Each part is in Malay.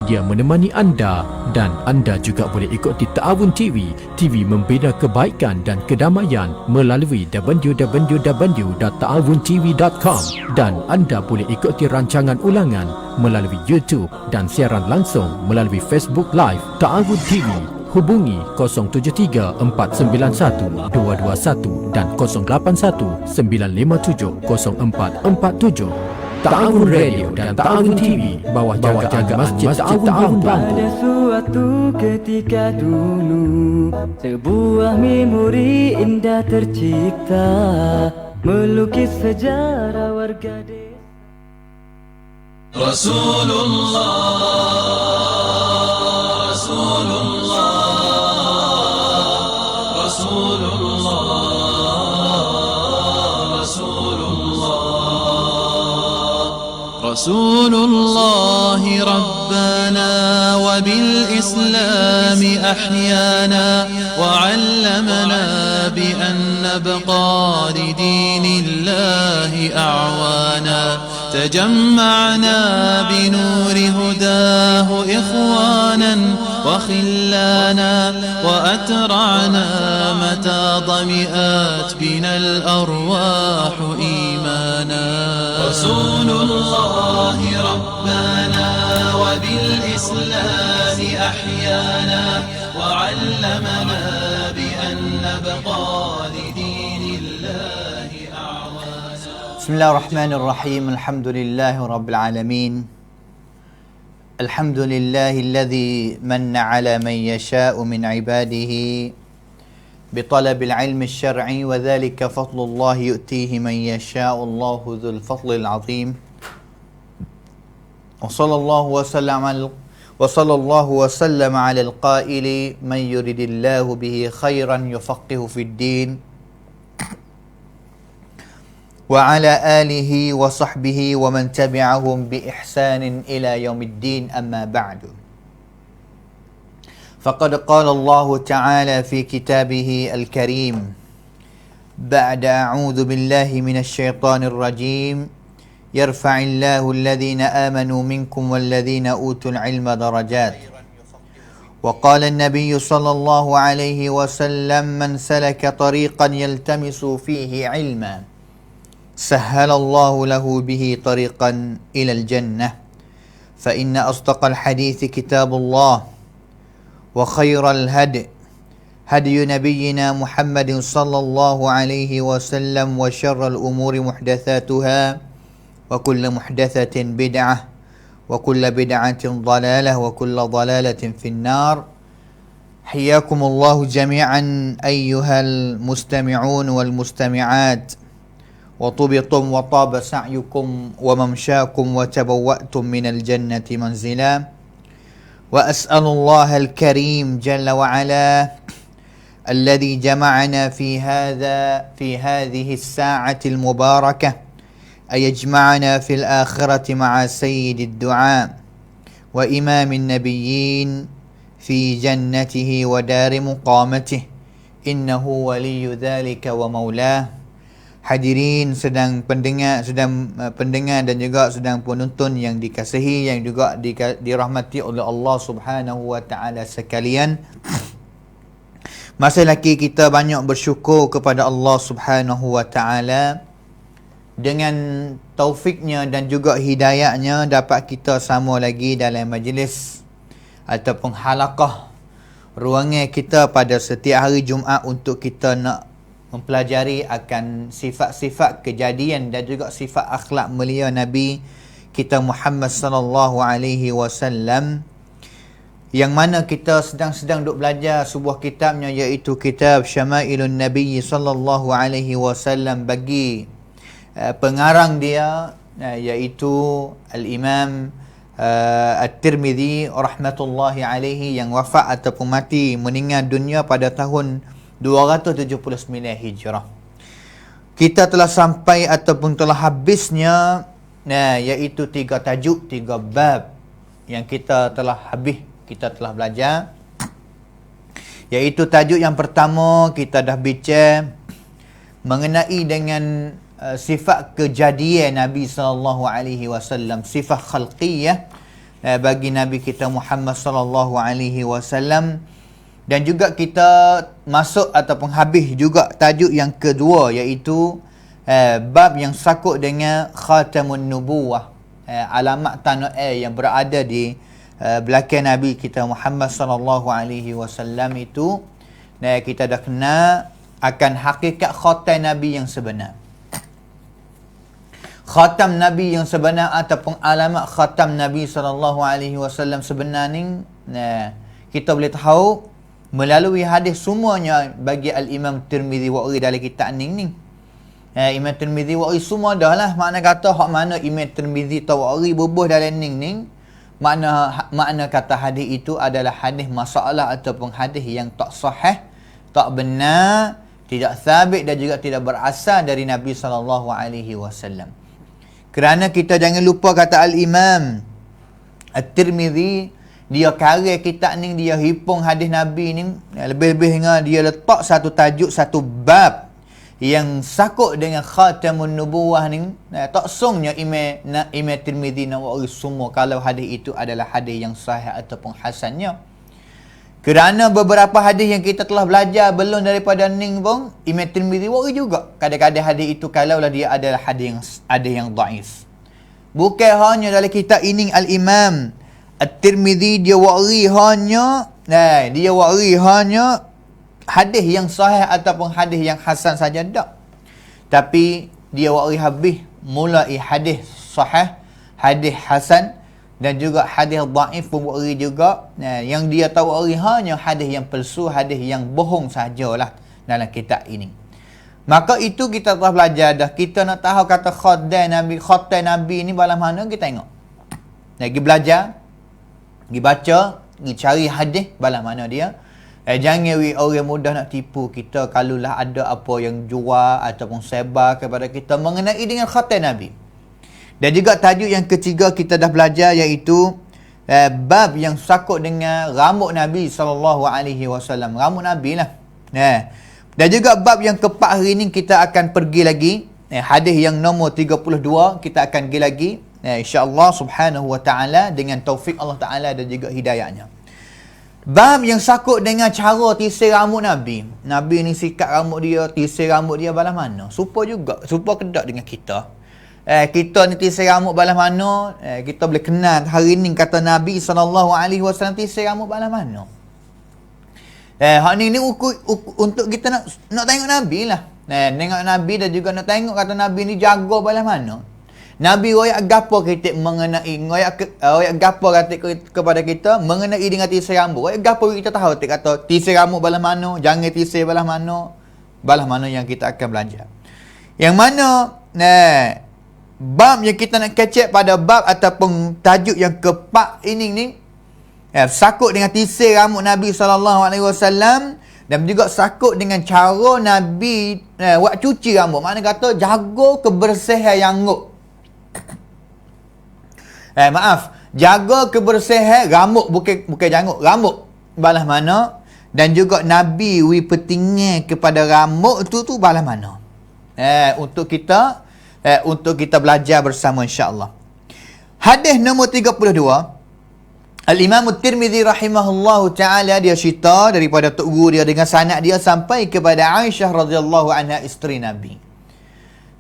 Dia menemani anda dan anda juga boleh ikuti Ta'awun TV. TV membina kebaikan dan kedamaian melalui www.ta'awuntv.com dan anda boleh ikuti rancangan ulangan melalui YouTube dan siaran langsung melalui Facebook Live Ta'awun TV. Hubungi 073-491-221 dan 081-957-0447. Ta'awun Radio dan Ta'awun TV bawah jagaan Masjid Ta'awun Bantu. Pada suatu ketika dulu, sebuah memori indah tercipta, melukis sejarah warga desa. Rasulullah, Rasulullah, Rasulullah, Rasulullah, Rasulullah Rabbana wa bil Islam ahyana wa 'allamana bi an nabqa li dinillahi a'wana. تجمعنا بنور هداه إخوانا وخلانا وأترعنا متى ضمئات بنا الأرواح إيمانا. رسول الله ربنا وبالإسلام أحيانا وعلمنا بأن نبقى لدين الله أعوانا. بسم الله الرحمن الرحيم. الحمد لله رب العالمين. الحمد لله الذي من على من يشاء من عباده بطلب العلم الشرعي وذلك فضل الله يؤتيه من يشاء الله ذو الفضل العظيم. وصلى الله وسلم على القائل من يرد الله به خيرا يفقه في الدين وعلى آله وصحبه ومن تبعهم بإحسان إلى يوم الدين. أما بعد، فقد قال الله تعالى في كتابه الكريم بعد أعوذ بالله من الشيطان الرجيم: يرفع الله الذين آمنوا منكم والذين أوتوا العلم درجات. وقال النبي صلى الله عليه وسلم: من سلك طريقا يلتمس فيه علما سهل الله له به طريقا إلى الجنة. فإن أصدق الحديث كتاب الله، وخير الهدي هدي نبينا محمد صلى الله عليه وسلم، وشر الأمور محدثاتها، وكل محدثة بدعة، وكل بدعة ضلالة، وكل ضلالة في النار. حياكم الله جميعا أيها المستمعون والمستمعات، وطبتم وطاب سعيكم وممشاكم وتبوأتم من الجنة منزلا. وأسأل الله الكريم جل وعلا الذي جمعنا في هذه الساعة المباركة أن يجمعنا في الآخرة مع سيد الدعاء وإمام النبيين في جنته ودار مقامته، إنه ولي ذلك ومولاه. Hadirin pendengar dan juga sedang penonton yang dikasihi, yang juga dirahmati oleh Allah Subhanahu wa taala sekalian. Masih lagi kita banyak bersyukur kepada Allah Subhanahu wa taala dengan taufiknya dan juga hidayahnya dapat kita sama lagi dalam majlis ataupun halaqah ruangan kita pada setiap hari Jumaat untuk kita nak mempelajari akan sifat-sifat kejadian dan juga sifat akhlak mulia Nabi kita Muhammad sallallahu alaihi wasallam, yang mana kita sedang duk belajar sebuah kitabnya, iaitu kitab Syama'ilun Nabi sallallahu alaihi wasallam bagi pengarang dia iaitu Al-Imam At-Tirmidzi rahmatullahi alaihi, yang wafat ataupun mati meninggal dunia pada tahun 279 Hijrah. Kita telah sampai ataupun telah habisnya iaitu 3 tajuk, 3 bab yang kita telah belajar. Iaitu tajuk yang pertama kita dah bincang mengenai dengan sifat kejadian Nabi sallallahu alaihi wasallam, sifat khalqiyah, bagi Nabi kita Muhammad sallallahu alaihi wasallam. Dan juga kita masuk ataupun habis juga tajuk yang kedua, iaitu bab yang sakut dengan khatamun nubuwah, alamat tanah air yang berada di belakang Nabi kita Muhammad sallallahu alaihi wasallam itu. Kita dah kenal akan hakikat khatam Nabi yang sebenar. Khatam Nabi yang sebenar ataupun alamat khatam Nabi sallallahu alaihi wasallam sebenar ni, kita boleh tahu melalui hadis semuanya bagi al-Imam Tirmizi wa'ri dalam kitab ni. Imam Tirmizi wa'ri semua dah lah. Makna kata hak mana Imam Tirmizi atau wa'ri bubuh dalam ni, makna kata hadis itu adalah hadis masalah ataupun hadis yang tak sahih, tak benar, tidak sabit dan juga tidak berasal dari Nabi sallallahu alaihi wasallam. Kerana kita jangan lupa kata al-Imam At-Tirmizi, dia karya kitab ni, dia hipung hadis Nabi ni, lebih-lebih dia letak satu tajuk, satu bab yang sakut dengan khatamun nubuwah ni. Tak songnya Imam Tirmizi nak wari semua kalau hadis itu adalah hadis yang sahih ataupun hasannya. Kerana beberapa hadis yang kita telah belajar belum daripada ni pun Imam Tirmizi wari juga kadang-kadang hadis itu kalaulah dia adalah hadis yang dhaif. Bukan hanya dalam kitab ini al-Imam At-Tirmizi dia wari hanya hadis yang sahih ataupun hadis yang hasan saja tak. Tapi dia wari habis mulai hadis sahih, hadis hasan dan juga hadis dhaif pun wari juga. Yang dia tahu wari hanya hadis yang palsu, hadis yang bohong sajalah dalam kitab ini. Maka itu kita telah belajar dah. Kita nak tahu kata khatam Nabi ni balas mana, kita tengok. Lagi belajar, pergi baca, pergi cari hadis balas mana dia. Jangan orang mudah nak tipu kita kalaulah ada apa yang jual ataupun sebar kepada kita mengenai dengan khatam Nabi. Dan juga tajuk yang ketiga kita dah belajar, iaitu bab yang sakut dengan rambut Nabi sallallahu alaihi wasallam. Rambut Nabi lah. Dan juga bab yang keempat hari ni kita akan pergi lagi. Hadis yang nombor 32 kita akan pergi lagi. InsyaAllah subhanahu wa ta'ala dengan taufik Allah ta'ala dan juga hidayahnya. Bab yang sakut dengan cara tisir rambut Nabi. Nabi ni sikat rambut dia, tisir rambut dia balas mana. Serupa juga, serupa kedak dengan kita. Kita ni tisir rambut balas mana, kita boleh kenal hari ni kata Nabi SAW tisir rambut balas mana. Hak ni untuk kita nak tengok Nabi lah. Tengok Nabi dan juga nak tengok kata Nabi ni jaga balas mana. Nabi royak gapo kita mengenai royak gapo kata kepada kita mengenai dengan tisir rambut. Royak gapo kita tahu kata tisir rambut balas mana, jangan tisir balas mana yang kita akan belajar. Yang mana bab yang kita nak kecek pada bab ataupun tajuk yang keempat ini ni, sakut dengan tisir rambut Nabi SAW dan juga sakut dengan cara Nabi buat cuci rambut. Makna kata jaga kebersihan rambut. Jaga kebersihan rambut, bukan janggut, rambut balas mana. Dan juga Nabi pentingnya kepada rambut tu balas mana. Untuk kita belajar bersama insya-Allah. Hadis nombor 32, Al-Imam Tirmizi rahimahullahu taala dia cerita daripada tok guru dia dengan sanad dia sampai kepada Aisyah radhiyallahu anha, isteri Nabi.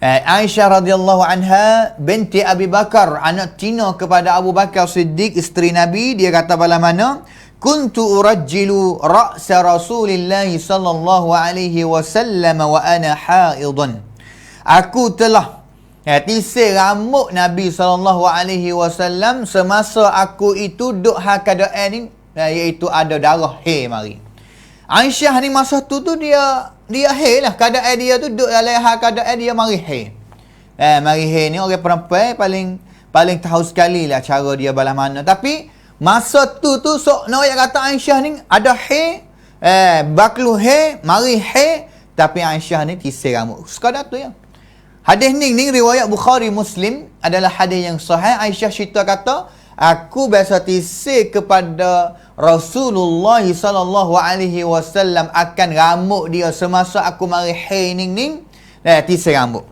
Aisyah radhiyallahu anha binti Abi Bakar, anak tino kepada Abu Bakar Siddiq, isteri Nabi, dia kata bala mana, kuntu urajjilu ra'sa Rasulillah sallallahu alaihi wasallam wa ana haidun. Aku telah tisir rambut Nabi SAW semasa aku itu duduk keadaan ni, iaitu ada darah haid mari. Aisyah ni masa tu dia haid lah, keadaan dia tu duduk dalam keadaan dia mari haid. Mari haid ni orang perempuan paling tahu sekali lah cara dia balas mana. Tapi masa tu sok nak kata Aisyah ni ada haid, baklu haid, mari haid, tapi Aisyah ni tisir rambut. Sekadar tu ya. Hadis ni riwayat Bukhari Muslim adalah hadis yang sahih. Aisyah cerita kata, aku biasa tisir kepada Rasulullah sallallahu alaihi wasallam akan rambut dia semasa aku mari haid ni tisir rambut.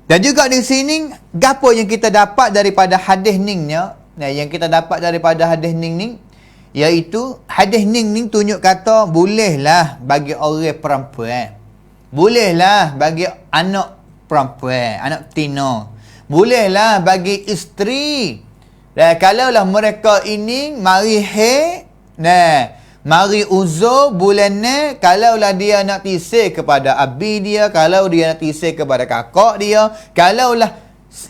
Dan juga di sini gapo yang kita dapat daripada hadis ni nya, yang kita dapat daripada hadis ning, iaitu hadis ning tunjuk kata bolehlah bagi orang perempuan, bolehlah bagi anak perempuan, anak betina, bolehlah bagi isteri. Kalaulah mereka ini mari mari uzur bulan ni, kalaulah dia nak tisir kepada abi dia, kalau dia nak tisir kepada kakak dia, kalaulah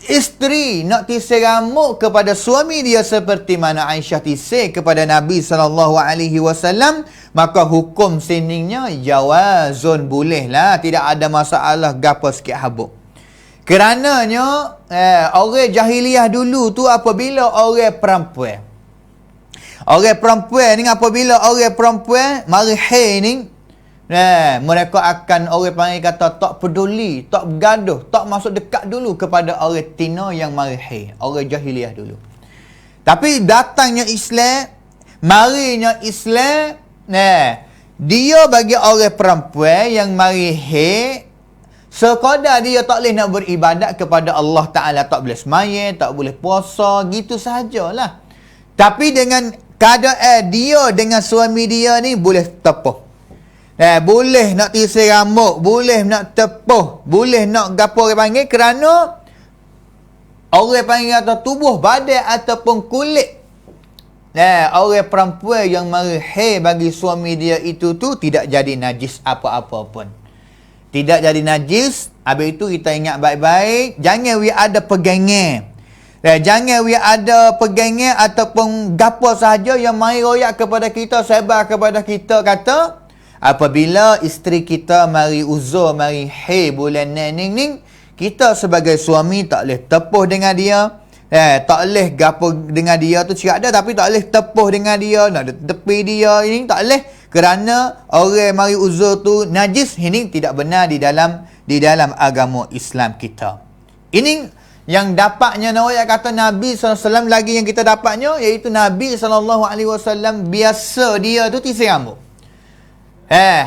isteri nak tisir rambut kepada suami dia seperti mana Aisyah tisir kepada Nabi SAW, maka hukum siningnya jawazun, bolehlah, tidak ada masalah gapo sikit habuk. Kerananya orang jahiliah dulu tu apabila orang perempuan ni, apabila orang perempuan mari ni, mereka akan, orang panggil kata, tak peduli, tak bergaduh, tak masuk dekat dulu kepada orang tina yang mari orang jahiliah dulu. Tapi datangnya Islam, marinya Islam, dia bagi orang perempuan yang mari sekadar dia tak boleh nak beribadat kepada Allah Ta'ala, tak boleh semayang, tak boleh puasa, gitu sahajalah. Tapi dengan keadaan dia dengan suami dia ni boleh tepuh. Boleh nak tisir rambut, boleh nak tepuh, boleh nak gapo orang panggil, kerana orang panggil atau tubuh badan ataupun kulit orang perempuan yang mari bagi suami dia itu tu tidak jadi najis apa-apa pun. Tidak jadi najis. Habis itu kita ingat baik-baik, jangan ada pegangan. Jangan ada pegangan ataupun gapo sahaja yang mai royak kepada kita, sebar kepada kita, kata apabila isteri kita mari uzur, mari bulan ning, kita sebagai suami tak boleh tepuh dengan dia, tak boleh gapo dengan dia tu cakap ada, tapi tak boleh tepuh dengan dia, nak tepi dia, ini tak boleh, kerana orang mari uzur tu najis. Ini tidak benar di dalam agama Islam kita. Ini yang dapatnya nawaya kata Nabi SAW. Lagi yang kita dapatnya iaitu Nabi SAW biasa dia tu tisir rambut.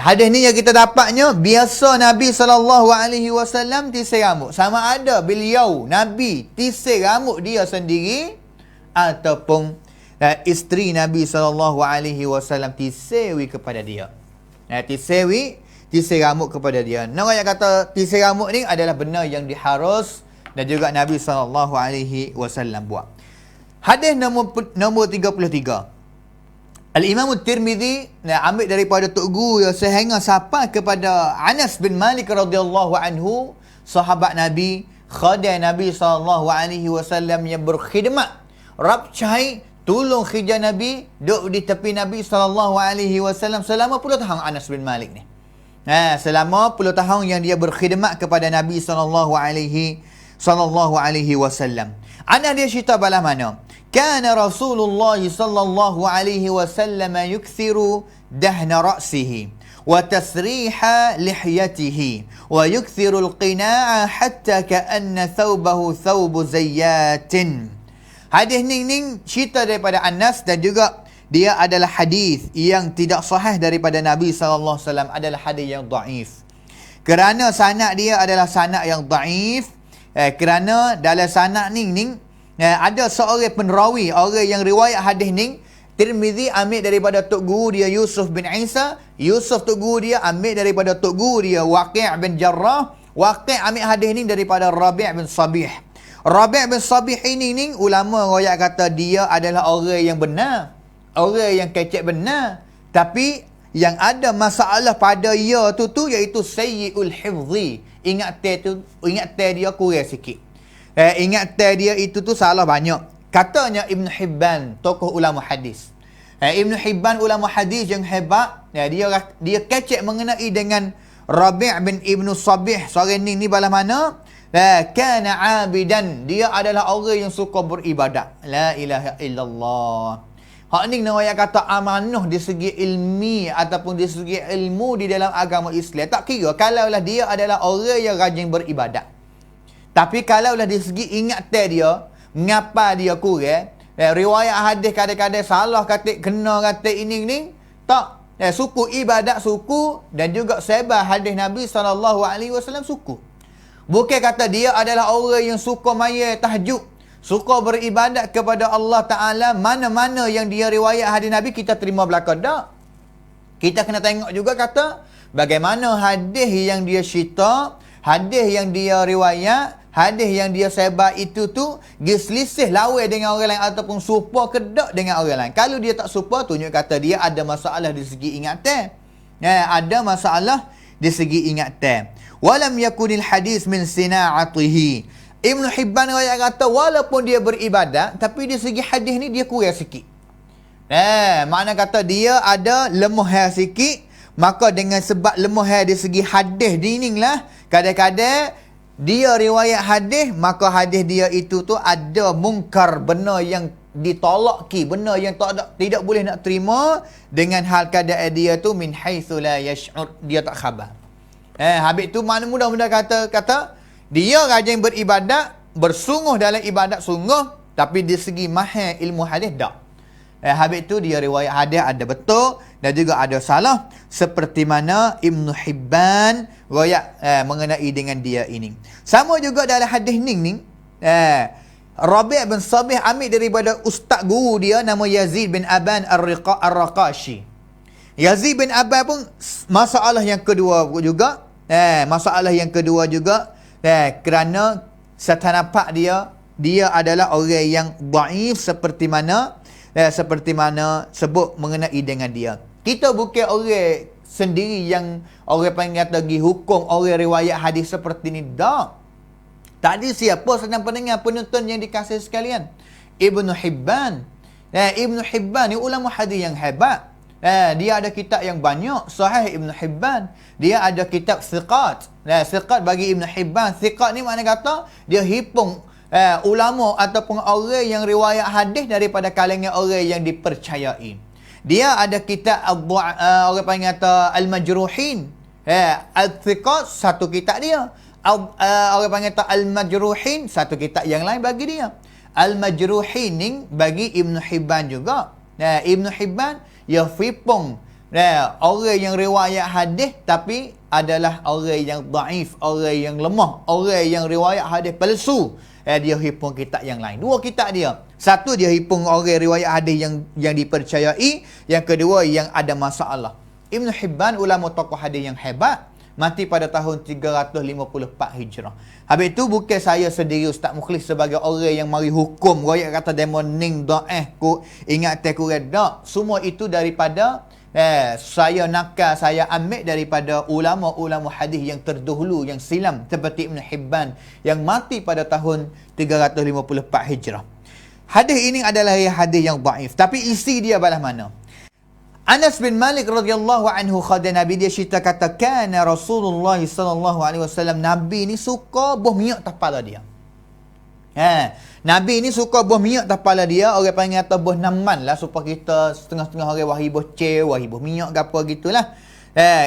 Hadis ni yang kita dapatnya, biasa Nabi SAW tisir rambut. Sama ada beliau Nabi tisir rambut dia sendiri ataupun isteri Nabi SAW tisirwi kepada dia. Tisir rambut kepada dia. Nawaya kata tisir rambut ni adalah benda yang diharus dan juga Nabi SAW buat. Hadis nombor 33. Al-Imam Tirmizi ambil daripada Tok Guru sehingga sampai kepada Anas bin Malik radhiyallahu anhu, sahabat Nabi, khadim Nabi SAW yang berkhidmat, rabcai, tolong khidmat Nabi, duduk di tepi Nabi SAW selama puluh tahun. Anas bin Malik ni selama puluh tahun yang dia berkhidmat kepada Nabi SAW. Ana dia cerita bala mana? Kana Rasulullah sallallahu alaihi wasallam yukthiru dahna ra'sihi wa tasriha lihyatihi wa yukthiru al-qina'a hatta ka'anna thawbahu thawbu zayyatin. Hadis ning cerita daripada Anas dan juga dia adalah hadis yang tidak sahih daripada Nabi sallallahu alaihi wasallam, adalah hadis yang dhaif. Kerana sanad dia adalah sanad yang dhaif. Kerana dalam sanad ning ada seorang penrawi, orang yang riwayat hadis ni. Tirmizi ambil daripada Tok Guru dia Yusuf bin Isa, Yusuf Tok Guru dia ambil daripada Tok Guru dia Waqi' bin Jarrah, Waqi' ambil hadis ni daripada Rabi' bin Sabih. Rabi' bin Sabih ini ulama riwayat kata dia adalah orang yang benar, orang yang kecek benar, tapi yang ada masalah pada ia tu iaitu sayyi'ul hifzi. Ingat dia kurang sikit. Ingat dia itu tu salah banyak. Katanya Ibn Hibban, tokoh ulama hadis. Ibn Hibban ulama hadis yang hebat. Dia kecek mengenai dengan Rabi' bin Ibn Sabih. Seorang ni bala mana? Kana abidan. Dia adalah orang yang suka beribadat. La ilaha illallah. Hak ni nawaya kata amanah di segi ilmi ataupun di segi ilmu di dalam agama Islam. Tak kira kalaulah dia adalah orang yang rajin beribadat. Tapi kalaulah di segi ingatan dia, mengapa dia kurang, riwayat hadis kadang-kadang salah kata, kena kata ini tak. Suku ibadat suku dan juga sebar hadis Nabi SAW suku. Bukan kata dia adalah orang yang suka maya tahajud, Suka beribadat kepada Allah Ta'ala, mana-mana yang dia riwayat hadis Nabi, kita terima belaka. Tak. Kita kena tengok juga kata, bagaimana hadis yang dia cerita, hadis yang dia riwayat, hadis yang dia sebar itu tu, dia selisih lawan dengan orang lain ataupun serupa ke tak dengan orang lain. Kalau dia tak serupa, tunjuk kata dia ada masalah di segi ingatan. Ada masalah di segi ingatan. Walam yakunil hadis min sina'atihi. Ibn Hibban kata walaupun dia beribadat, tapi di segi hadis ni dia kurang sikit. Makna kata dia ada lemah sikit, maka dengan sebab lemah di segi hadis ni lah, kadang-kadang dia riwayat hadis, maka hadis dia itu tu ada mungkar, benda yang ditolak benda yang tidak boleh nak terima, dengan hal keadaan dia tu min haitsu la yash'ur, dia tak khabar. Habis tu mana mudah-mudah kata dia rajin beribadat, bersungguh dalam ibadat sungguh, tapi di segi mahal ilmu hadis tak. Habis tu dia riwayat hadis ada betul dan juga ada salah, seperti mana Ibn Hibban riwayat mengenai dengan dia ini. Sama juga dalam hadis ni Rabi' bin Sabih ambil daripada ustaz guru dia nama Yazid bin Aban Ar-Raqashi. Yazid bin Aban pun masalah yang kedua juga, kerana saya nampak dia adalah orang yang dhaif, seperti mana sebut mengenai dengan dia. Kita bukan orang sendiri yang orang panggil lagi hukum orang riwayat hadis seperti ni. Tak ada siapa sedang pendengar penonton yang dikasihi sekalian. Ibn Hibban. Ibn Hibban ni ulama hadis yang hebat. Dia ada kitab yang banyak, Sahih Ibn Hibban. Dia ada kitab Thiqat. Thiqat bagi Ibn Hibban. Thiqat ni makna kata dia hipung ulama ataupun orang yang riwayat hadis daripada kalangan orang yang dipercayai. Dia ada kitab orang panggil kata Al-Majruhin. Al-Thiqat satu kitab dia. Orang panggil kata Al-Majruhin satu kitab yang lain bagi dia. Al-Majruhin ni bagi Ibn Hibban juga. Ibn Hibban ya fipong orang yang riwayat hadis tapi adalah orang yang dhaif, orang yang lemah, orang yang riwayat hadis palsu. Dia hipung kitab yang lain. Dua kitab dia. Satu dia hipung orang riwayat hadis yang dipercayai, yang kedua yang ada masalah. Ibn Hibban ulama tokoh hadis yang hebat, mati pada tahun 354 Hijrah. Habis itu bukan saya sendiri Ustaz Mukhlis sebagai orang yang mari hukum royak kata demo ning dhaif ku ingat tak kurang dak. Semua itu daripada saya nakal, saya ambil daripada ulama-ulama hadis yang terdahulu yang silam seperti Ibn Hibban yang mati pada tahun 354 Hijrah. Hadis ini adalah hadis yang dhaif, tapi isi dia balas mana? Anas bin Malik radhiyallahu anhu khadan Nabi dia cerita kata kana Rasulullah sallallahu alaihi wasallam, Nabi ni suka buah minyak atas kepala dia. Nabi ni suka buah minyak atas kepala dia, orang panggil kata buah naman lah, supaya kita setengah-setengah orang wahi buah cel, wahi buah minyak ke apa gitulah.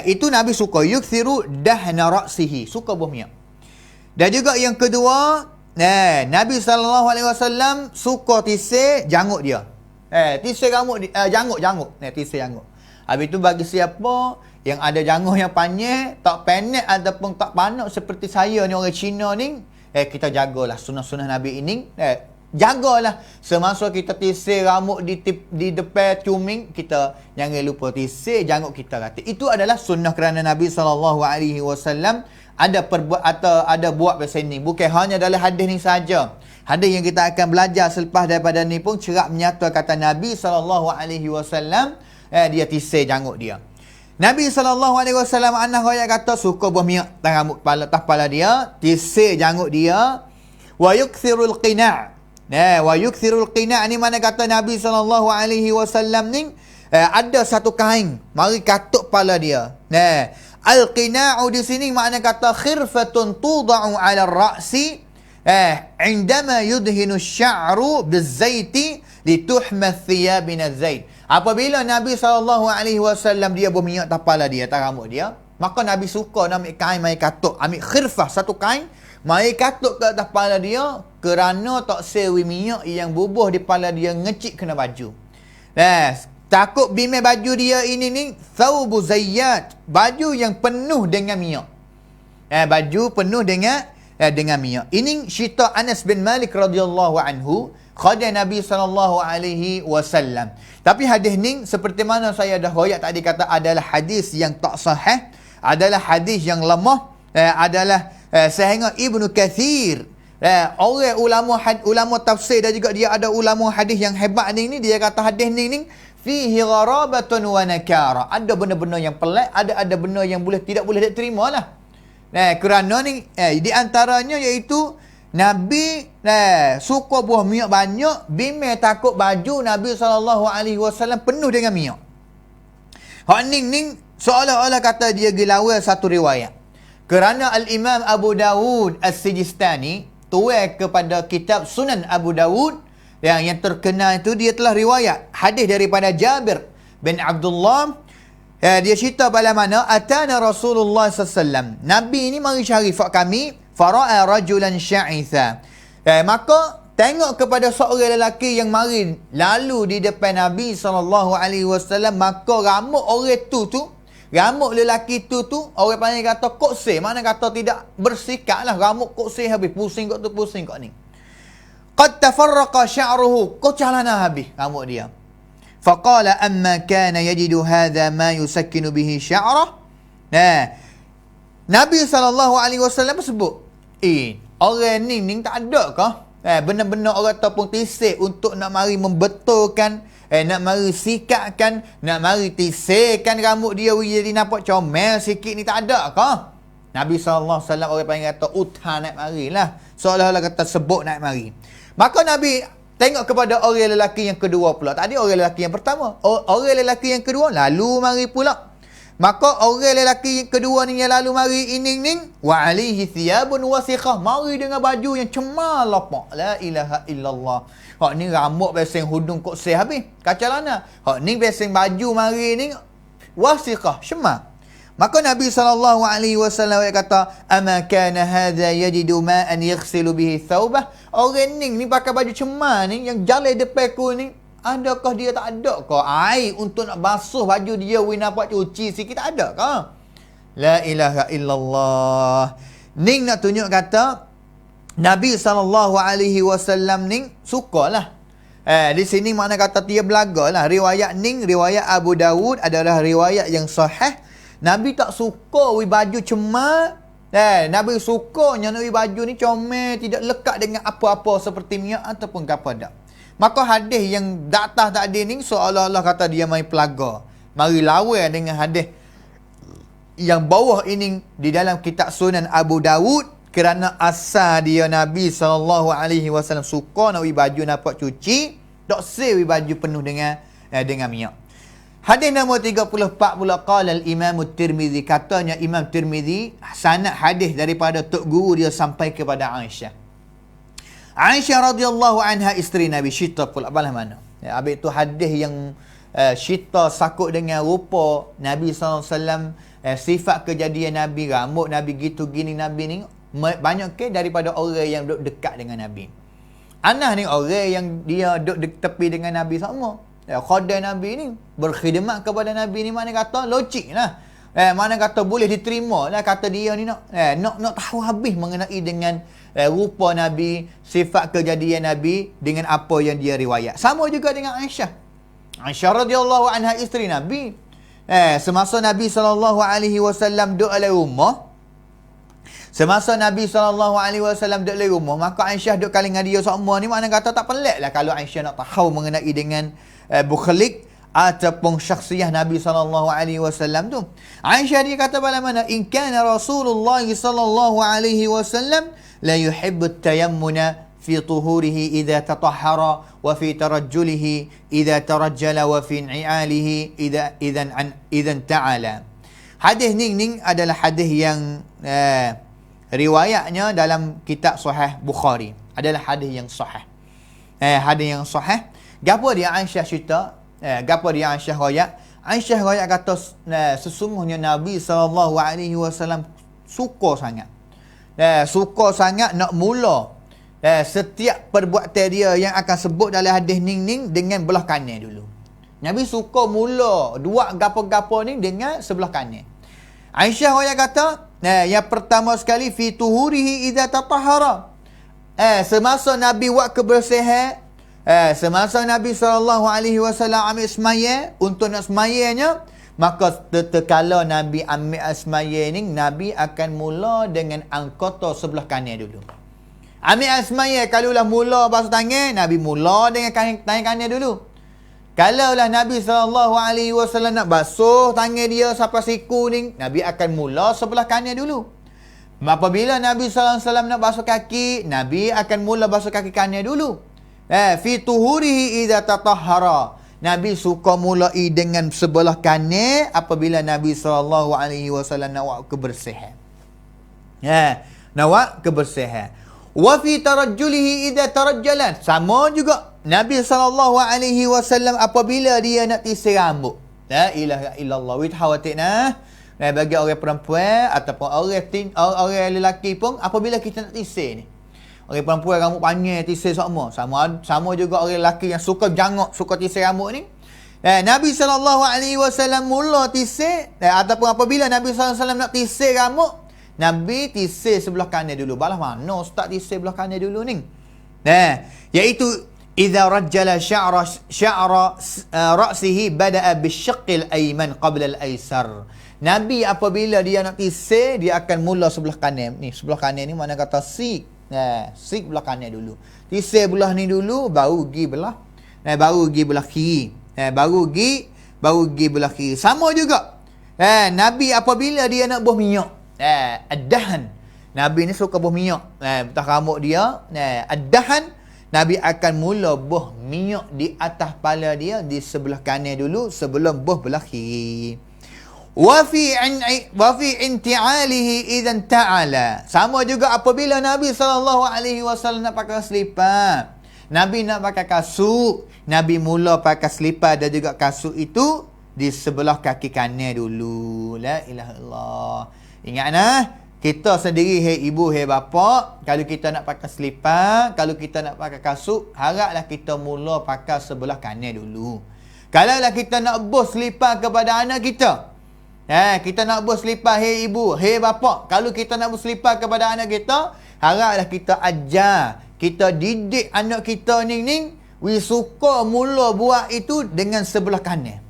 Itu Nabi suka yukthiru dahna ra'sihi, suka buah minyak. Dan juga yang kedua, Nabi sallallahu alaihi wasallam suka tisir janggut dia. Tisir rambut janggut. Tisir janggut. Habis tu bagi siapa yang ada janggut yang panjang, tak pendek ataupun tak panak seperti saya ni orang Cina ni, kita jagalah sunnah-sunnah Nabi ini. Jagalah semasa kita tisir rambut di depan cuming, kita jangan lupa tisir janggut kita kata. Itu adalah sunnah kerana Nabi sallallahu alaihi wasallam ada perbuat atau ada buat macam ni. Bukan hanya dalam hadis ni saja. Hadis yang kita akan belajar selepas daripada ni pun cerap menyata kata Nabi SAW dia tisir janggut dia. Nabi SAW anak raya kata suka buah minyak rambut kepala dia, tisir janggut dia. Wa yukthirul qina'. Wa yukthirul qina' ni mana kata Nabi SAW ni ada satu kain mari katuk kepala dia. Al-qina'u di sini makna kata khirfatun tuda'u 'ala ar-ra'si indama yudhinu sya'ru bizaiti lituhma thiyab min az-zait. Apabila Nabi SAW dia berminyak kepala dia, atas rambut dia, maka Nabi suka nak ambil kain mai katuk, ambil khirfah satu kain mai katuk ke atas kepala dia, kerana tak sewi minyak yang bubuh di kepala dia ngecik kena baju. Takut bimai baju dia ini ni thawbu zayyat, baju yang penuh dengan minyak. Baju penuh dengan dengan minyak. Ini cerita Anas bin Malik radhiyallahu anhu, khadam Nabi SAW. Tapi hadis ni seperti mana saya dah royak tadi kata adalah hadis yang tak sahih, adalah hadis yang lemah, adalah sehingga Ibnu Kathir, orang ulama tafsir dan juga dia ada ulama hadis yang hebat ni dia kata hadis ni fihi gharabatun wa nakara. Ada benda-benda yang pelik, ada benda yang tidak boleh diterima lah. Kerana ni di antaranya iaitu Nabi suka buah minyak banyak, bimbang takut baju Nabi SAW penuh dengan minyak. Hak ning seolah-olah kata dia gelawai satu riwayat. Kerana Al-Imam Abu Dawud As-Sijistani tuai kepada kitab Sunan Abu Dawud yang terkenal itu, dia telah riwayat hadis daripada Jabir bin Abdullah. Dia cerita pada mana atana Rasulullah SAW. Nabi ini mari cari fak kami, fara'a rajulan sya'itha. Maka tengok kepada seorang lelaki yang mari lalu di depan Nabi SAW, maka rambut orang tu rambut lelaki tu orang panggil kata koksir, mana kata tidak bersikat lah, rambut koksir habis, pusing kat tu, pusing kat ni. Qad tafarraqa sya'ruhu, kocalana habis rambut dia. Faqala amma kana yajidu hadha ma yusakkinu bihi sya'rah. Nabi SAW sebut, orang ni tak ada kah benar-benar orang ataupun tisik untuk nak mari membetulkan, nak mari sikatkan, nak mari tisirkan rambut dia jadi nampak comel sikit ni, tak ada kah? Nabi SAW orang panggil kata utah naik marilah, seolah-olah kata sebut naik mari. Maka Nabi tengok kepada orang lelaki yang kedua pula. Tadi orang lelaki yang pertama, orang lelaki yang kedua lalu mari pula. Maka orang lelaki yang kedua ni yang lalu mari ining wa alaihi thiyabun wasiqah, mari dengan baju yang cemal lapak. La ilaha illallah. Hak ni rambut beseng, hudung kok seh habis, kacalana. Hak ni beseng baju mari ni wasiqah, cemal. Maka Nabi SAW kata, ama kana hadha yajidu ma'an yaghsilu bihi thawbah. Orang ni pakai baju cemal ni yang jalan depan ku ni, adakah dia tak ada ke air untuk nak basuh baju dia, nampak cuci sikit, tak ada ke? La ilaha illallah. Ning nak tunjuk kata Nabi SAW ni sukalah. Di sini makna kata dia belagalah. Riwayat ning, riwayat Abu Dawud adalah riwayat yang sahih. Nabi tak suka baju cemal. Nabi sukanya nak baju ni comel, tidak lekat dengan apa-apa seperti minyak ataupun apa dak. Maka hadis yang datang tadi ni seolah-olah kata dia main pelaga. Mari lawan dengan hadis yang bawah ini di dalam kitab Sunan Abu Dawud, kerana asal dia Nabi SAW suka nak baju nampak cuci, tak sel baju penuh dengan minyak. Hadis nombor 34 pula, qala al-Imam Tirmizi, katanya Imam Tirmizi sanad hadis daripada tok guru dia sampai kepada Aisyah. Aisyah radhiyallahu anha isteri Nabi, cerita pula balah mana. Habis tu hadis yang cerita sakut dengan rupa Nabi SAW, sifat kejadian Nabi, rambut Nabi gitu gini Nabi ni banyak ke daripada orang yang duduk dekat dengan Nabi. Anas ni orang yang dia duduk tepi dengan Nabi sama. Khadam Nabi ni, berkhidmat kepada Nabi ni, mana kata logik lah. Mana kata boleh diterima lah kata dia ni nak tahu habis mengenai dengan rupa Nabi, sifat kejadian Nabi dengan apa yang dia riwayat. Sama juga dengan Aisyah. Aisyah radhiyallahu anha isteri Nabi. Semasa Nabi SAW duduk dalam rumah, duduk dalam rumah, maka Aisyah duduk kali dengan dia sama ni, mana kata tak pelik lah kalau Aisyah nak tahu mengenai dengan bukhlik ataupun syakhsiyah Nabi SAW tu. Aisyah dia kata pada mana, in kana Rasulullah SAW la yuhibbu at-tayammuna fi tuhurihi idza tatahhara wa fi tarajjulihi idza tarajjala wa fi i'alihi idzan ta'ala. Hadis ni adalah hadis yang riwayatnya dalam kitab Sahih Bukhari, adalah hadis yang sahih. Hadis yang sahih. Gapo dia Aisyah cerita? Gapo dia Aisyah royak? Aisyah royak kata sesungguhnya Nabi SAW suka sangat. Suka sangat nak mula setiap perbuatan dia yang akan sebut dalam hadis ning dengan belah kanan dulu. Nabi suka mula dua gapo-gapo ni dengan sebelah kanan. Aisyah royak kata Yang pertama sekali fi tuhurihi idza tatahhara. Semasa Nabi buat kebersihan, semasa Nabi SAW ambil semaya, untuk nak semayanya, maka tetekala Nabi ambil semaya ni, Nabi akan mula dengan angkota sebelah kanan dulu. Ambil semaya, kalaulah mula basuh tangan, Nabi mula dengan tangan kanan dulu. Kalaulah Nabi SAW nak basuh tangan dia sampai siku ni, Nabi akan mula sebelah kanan dulu. Apabila Nabi SAW nak basuh kaki, Nabi akan mula basuh kaki kanan dulu. Fi tuhurihi idza tatahhara. Nabi suka mulai dengan sebelah kanan apabila Nabi SAW nak buat kebersihan. Nak buat kebersihan. Wa fi tarajjulihi idza tarajjalat. Sama juga Nabi SAW apabila dia nak tisir rambut. La ilaha illallah. Wit hawatikna. Bagi orang perempuan ataupun orang lelaki pun, apabila kita nak tisir ni, orang perempuan rambut panjang tisir sama juga orang lelaki yang suka jangok, suka tisir rambut ni. Nabi SAW mula tisir, ataupun apabila Nabi SAW nak tisir rambut, Nabi tisir sebelah kanan dulu. Balah mana start tisir sebelah kanan dulu ni? Iaitu idza rajjala sya'ra ra'sihi bada'a bisyaqqil ayman qabla al-aysar. Nabi apabila dia nak tisir, dia akan mula sebelah kanan. Ni sebelah kanan ni mana kata sik. Sik belah kanan dulu. Tisir belah ni dulu, baru pergi belah. Baru pergi belah kiri. Baru pergi belah kiri. Sama juga. Nabi apabila dia nak buh minyak. Ad-dahan. Nabi ni suka buh minyak. Betul rambut dia. Ad-dahan. Nabi akan mula buh minyak di atas kepala dia, di sebelah kanan dulu sebelum buh belah kiri. Wa fi inti'alihi idzan ta'ala. Sama juga apabila Nabi SAW nak pakai selipar, Nabi nak pakai kasut, Nabi mula pakai selipar dan juga kasut itu di sebelah kaki kanan dulu. La ilaha illallah. Ingatlah, kita sendiri, hei ibu, hei bapa, kalau kita nak pakai selipar, kalau kita nak pakai kasut, haraplah kita mula pakai sebelah kanan dulu. Kalaulah kita nak buh selipar kepada anak kita, kita nak buat selipar, hei ibu, hei bapa, kalau kita nak buat selipar kepada anak kita, haraplah kita ajar, kita didik anak kita ni suka mula buat itu dengan sebelah kanan.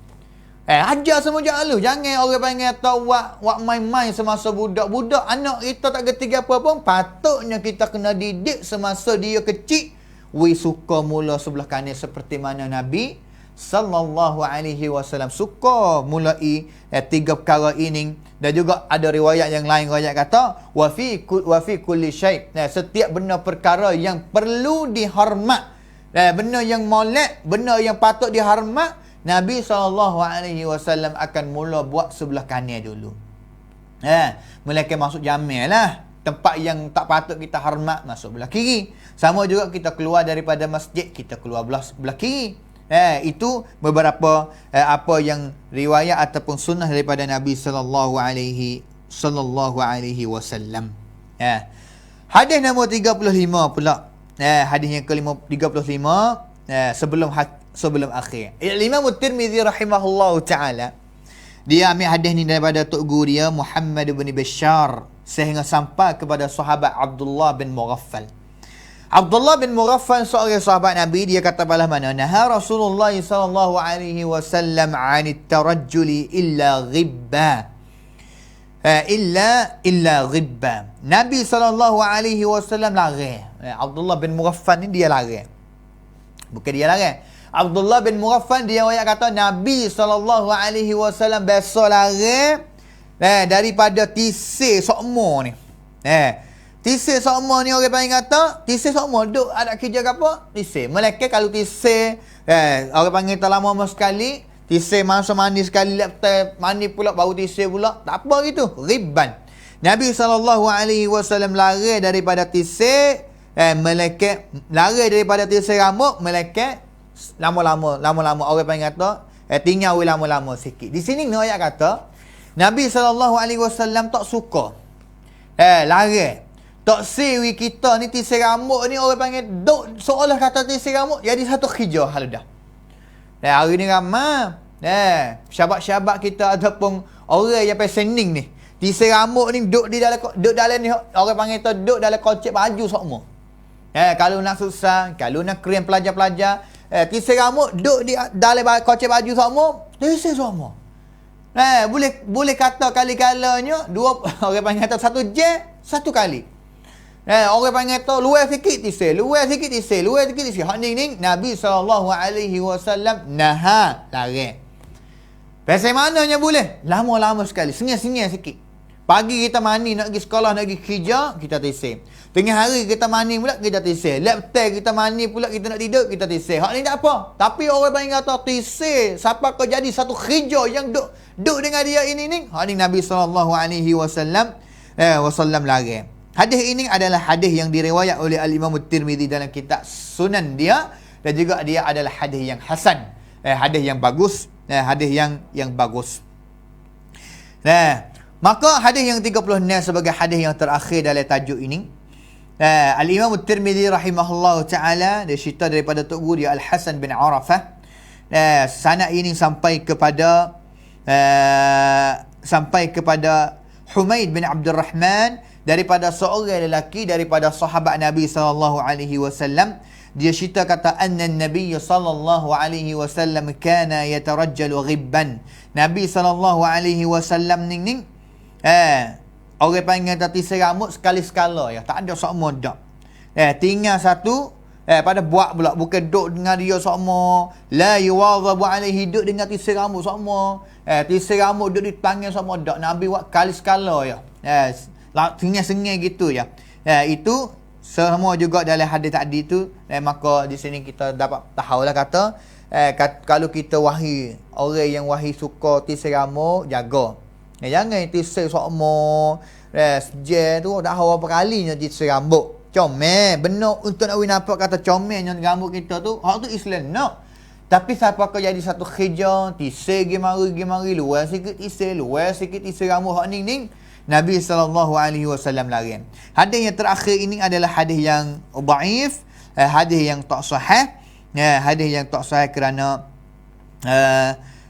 Ajar semua jangan lu. Jangan orang panggil atau buat main-main semasa budak-budak. Anak kita tak gerti apa pun, patutnya kita kena didik semasa dia kecil. Suka mula sebelah kanan seperti mana Nabi SAW suka mulai tiga perkara ini. Dan juga ada riwayat yang lain, riwayat kata wa fi kulli syai', setiap benda perkara yang perlu dihormat, benda yang molek, benda yang patut dihormat, Nabi SAW akan mula buat sebelah kanan dulu. Melainkan masuk jamil lah, tempat yang tak patut kita hormat, masuk belah kiri. Sama juga kita keluar daripada masjid, kita keluar belah kiri. Itu beberapa apa yang riwayat ataupun sunnah daripada Nabi sallallahu alaihi wasallam. Hadis nombor 35 pula. Hadis yang ke-35 sebelum akhir. Imam Tirmizi rahimahullahu taala, dia ambil hadis ni daripada tok guru dia Muhammad bin Bashar sehingga sampai kepada sahabat Abdullah bin Mughaffal. Abdullah bin Mughaffal seorang sahabat Nabi, dia kata balah mana, naha Rasulullah sallallahu alaihi wasallam 'anit tarajjuli illa ghibba. Illa ghibba. Nabi sallallahu alaihi wasallam larang. Abdullah bin Mughaffal ni dia larang. Bukan dia larang. Abdullah bin Mughaffal dia ayat kata Nabi sallallahu alaihi wasallam biasa larang daripada tisir sokmo ni. Tisir sokmo ni orang panggil kata, tisir sokmo duk ada kerja ke apa? Tisir. Melainkan kalau tisir, orang panggil tak lama sekali, tisir masa mandi sekali, lepas mandi pula baru tisir pula. Tak apa gitu. Ribban. Nabi SAW lari daripada tisir, melainkan lari daripada tisir rambut, melainkan lama-lama orang panggil kata, tinggal lama-lama sikit. Di sini ni ayat kata, Nabi SAW tak suka lari. Tak siwi kita ni tisir rambut ni orang panggil duk seolah kata tisir rambut jadi satu khijah hal dah. Hari ni ramai syabat-syabat kita ataupun orang yang pasal sending ni Tisai rambut ni duduk dalam ni, orang panggil tu duduk dalam kocek baju semua. Kalau nak susah, kalau nak keren pelajar-pelajar, tisai rambut duduk di dalam kocek baju semua, tisai semua. Boleh kata kali-kalanya dua orang panggil tu satu je, satu kali. Orang panggil tu luar sikit tisai, luar sikit tisai, luar sikit tisai. Hak ni Nabi SAW naha larang. Pasal mananya boleh? Lama-lama sekali, sengih-sengih sikit. Pagi kita mandi nak pergi sekolah, nak pergi kerja, kita tisai. Tengah hari kita mandi pula, kita tisai. Lepas kita mandi pula, kita nak tidur, kita tisai. Hak ni tak apa. Tapi orang panggil kata tisai, siapa kau jadi satu kerja yang duk dengan dia ini ni? Hak ni Nabi SAW larang. Hadis ini adalah hadis yang diriwayat oleh Al-Imam At-Tirmidzi dalam kitab Sunan dia, dan juga dia adalah hadis yang hasan, hadis yang bagus, hadis yang bagus. Maka hadis yang 36 sebagai hadis yang terakhir dalam tajuk ini, Al-Imam At-Tirmidzi rahimahullah taala, dia cerita daripada tok guru dia Al-Hasan bin Arafah. Sanad ini sampai kepada Humaid bin Abdul Rahman, daripada seorang lelaki daripada sahabat Nabi SAW. Dia cerita kata anna Nabi SAW kana yatarajjalu ghibban. Nabi SAW ni orang panggil tisai rambut sekali-sekala ya, tak ada semua dak. Tinggal satu pada buat pula, bukan duduk dengan dia semua. La yuwadhabu alaihi, duduk dengan tisai rambut semua. Tisai rambut duduk di tangan semua dak. Nabi buat kali-sekala ya. Sengih-sengih gitu ya. Itu semua juga dalam hadis tadi tu. Maka di sini kita dapat tahulah kata, kalau kita wahi orang yang wahi suka tisai rambut, jaga. Jangan tisai semua. Sejak tu dah berapa kalinya tisai rambut. Comel. Benar untuk nak nampak kata comelnya rambut kita tu. Hak tu Islam nak. Tapi siapa kau jadi satu kerja, tisai gimari, luar sikit tisai rambut. Hak ni Nabi SAW larang. Hadis yang terakhir ini adalah hadis yang dhaif, hadis yang tak sahih. Hadis yang tak sahih kerana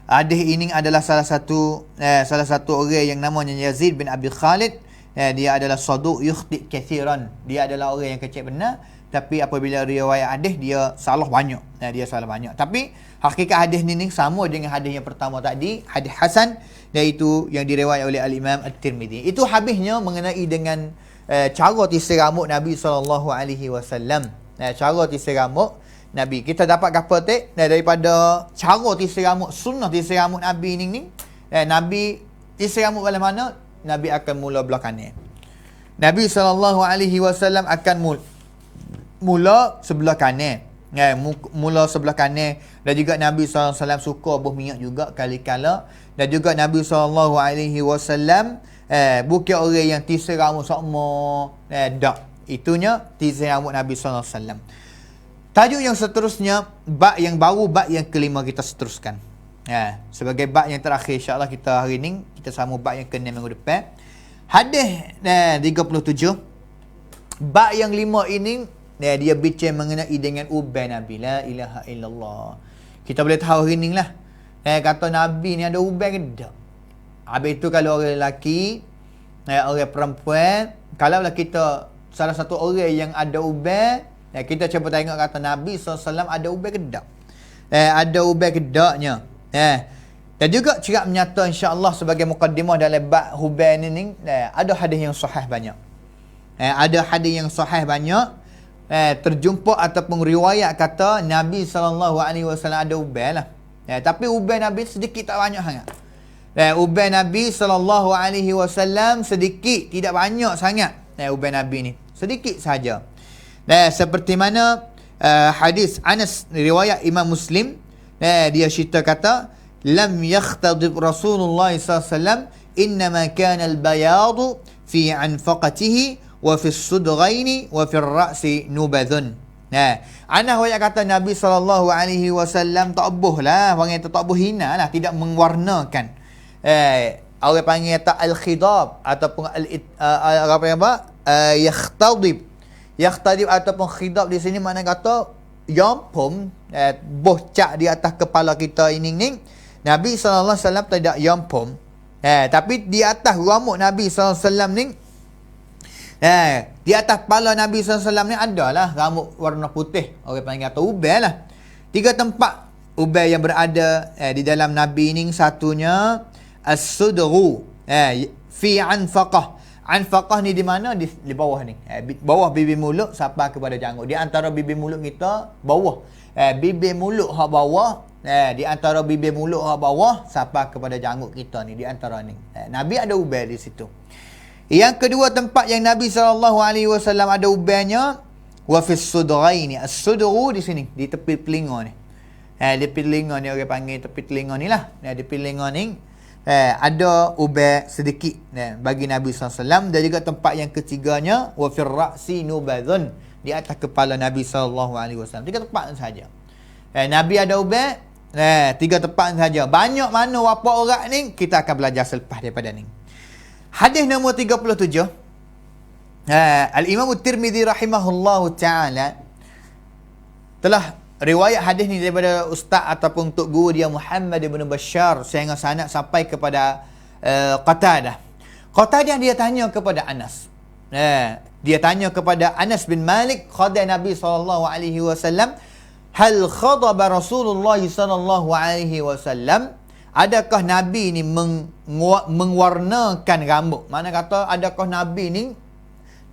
hadis ini adalah salah satu orang yang namanya Yazid bin Abi Khalid. Dia adalah saduq yukhti kathiran. Dia adalah orang yang kecil benar, tapi apabila riwayat hadis dia salah banyak. Tapi hakikat hadis ni sama dengan hadis yang pertama tadi, hadis hasan, iaitu yang diriwayat oleh Al-Imam At-Tirmidzi. Itu habisnya mengenai dengan cara tisai rambut Nabi SAW. Cara tisai rambut Nabi. Kita dapat apa daripada cara tisai rambut, sunnah tisai rambut Nabi ni. Nabi tisai rambut bagaimana mana? Nabi akan mula belah kanan. Nabi SAW akan mula sebelah kanan. Mula sebelah kanan. Dan juga Nabi SAW suka buah minyak juga kali-kala. Dan juga Nabi SAW bukan orang yang tisai rambut semua. Tak. Itunya tisai rambut Nabi SAW. Tajuk yang seterusnya, bab yang baru, bab yang kelima kita seteruskan. Sebagai bab yang terakhir, insyaAllah kita hari ni kita sambung bab yang ke-6 minggu depan. Hadis 37. Bab yang 5 ini dia bincang mengenai dengan ubai Nabi. La ilaha illallah. Kita boleh tahu hari ni lah. Kata Nabi ni ada ubai ke tak? Habis tu kalau orang lelaki, orang perempuan, kalaulah kita salah satu orang yang ada ubai, kita cuba tengok kata Nabi SAW ada ubai ke tak? Ada ubai ke taknya? Dan juga cerak menyata insya-Allah sebagai mukaddimah dalam bab ubai ni, ada hadis yang sahih banyak. Ada hadis yang sahih banyak. Terjumpa ataupun riwayat kata Nabi SAW ada ubai lah. Tapi ubai Nabi sedikit tak banyak sangat. Ubai Nabi SAW sedikit, tidak banyak sangat. Ubai Nabi ni sedikit saja. Seperti mana hadis Anas riwayat Imam Muslim, dia cerita kata lam yakhtadib Rasulullah SAW innama kana al-bayadu fi anfaqatihi wa fi as-sudghaini wa fi ar-ra'si nubadhun. Anas ayat kata Nabi SAW tak bohlah, orang yang tak boh hina lah, tidak mewarnakan. Orang panggil tak al-khidab ataupun yakhtadib. Yakhtadib ataupun khidab di sini makna kata yampum, bocak di atas kepala kita ini ni. Nabi SAW tidak yampum. Tapi di atas rambut Nabi SAW ni, di atas kepala Nabi SAW ni adalah rambut warna putih. Orang panggil kata ubai lah. 3 tempat ubai yang berada di dalam Nabi ni. Satunya as-sudru, fi anfaqah. Anfaqah ni di mana? Di bawah ni. Bawah bibir mulut sampai kepada janggut. Di antara bibir mulut kita bawah. Bibir mulut hak bawah, di antara bibir mulut hak bawah sampai kepada janggut kita ni, di antara ni. Nabi ada ubai di situ. Yang kedua tempat yang Nabi SAW ada ubainya, wa fis sudraini. As-sudru di sini, di tepi telinga ni. Di tepi telinga ni orang panggil tepi telinga ni lah. Di tepi telinga ni ada ubai sedikit bagi Nabi SAW. Dan juga tempat yang ketiganya, wa fir ra'si nubadhun, di atas kepala Nabi SAW. 3 tempat saja. Nabi ada ubai, 3 tempat saja. Banyak mana apa orang ni, kita akan belajar selepas daripada ni. Hadis nombor 37. Al-Imam Tirmizi rahimahullahu ta'ala telah riwayat hadis ni daripada ustaz ataupun tok guru dia Muhammad ibn Bashar sehingga sanad sampai kepada Qatadah. Qatadah dia tanya kepada Anas. Dia tanya kepada Anas bin Malik, khadam Nabi SAW, hal khadaba Rasulullah SAW, adakah Nabi ni mengwarnakan rambut? Mana kata adakah Nabi ni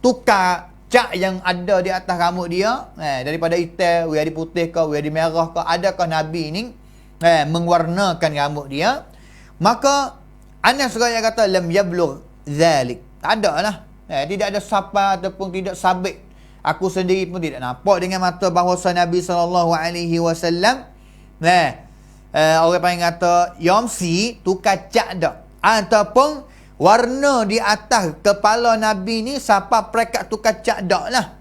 tukar cat yang ada di atas rambut dia, daripada hitam jadi putih ke jadi merah ke, adakah Nabi ni mengwarnakan rambut dia? Maka Anas raya kata lam yablugh zalik, tak ada lah. Tidak ada siapa ataupun tidak sabit. Aku sendiri pun tidak nampak dengan mata bahawa Nabi SAW orang panggil kata yomsi tukar cat dak, ataupun warna di atas kepala Nabi ni siapa perekat tukar cat dak lah.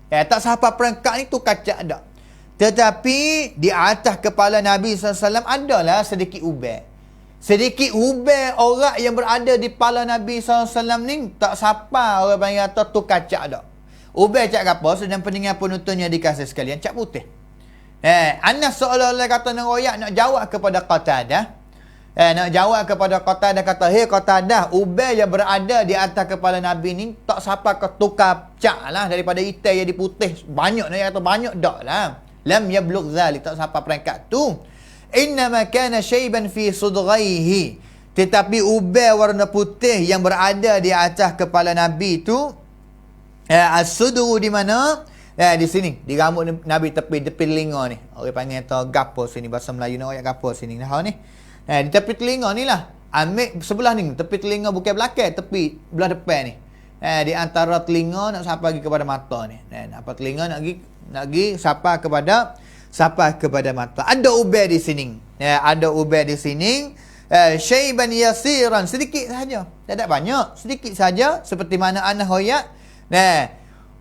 Tak siapa perekat ni tukar cat dak. Tetapi di atas kepala Nabi SAW adalah sedikit ubai. Sedikit ubai orang yang berada di kepala Nabi SAW ni, tak siapa orang panggil kata tukar cat dak. Ubai cat apa? Sedang pendengar penontonnya dikasih sekalian, cat putih. Anas seolah-olah kata nak jawab kepada Qatadah. Nak jawab kepada Qatadah, kata, hey Qatadah, ubai yang berada di atas kepala Nabi ni tak siapa ke tukar cat lah, daripada hitam jadi putih. Banyak nak kata banyak dak lah. Lam yablugh zalik, tak siapa peringkat tu. Innama kana syaiban fi sudraihi, tetapi ubai warna putih yang berada di atas kepala Nabi tu, as-sudru di mana? Di sini, di rambut Nabi tepi telinga ni. Orang panggil tu gapo sini, bahasa Melayu ni ayat gapo sini. Nah ni. Di tepi telinga ni lah. Ambil sebelah ni, tepi telinga bukan belakang, tepi belah depan ni. Di antara telinga nak sampai lagi kepada mata ni. Apa telinga nak pergi sampai kepada mata. Ada ubai di sini. Ada ubai di sini. Syaiban yasiran, sedikit saja. Tak banyak, sedikit saja, seperti mana Anas hoyak.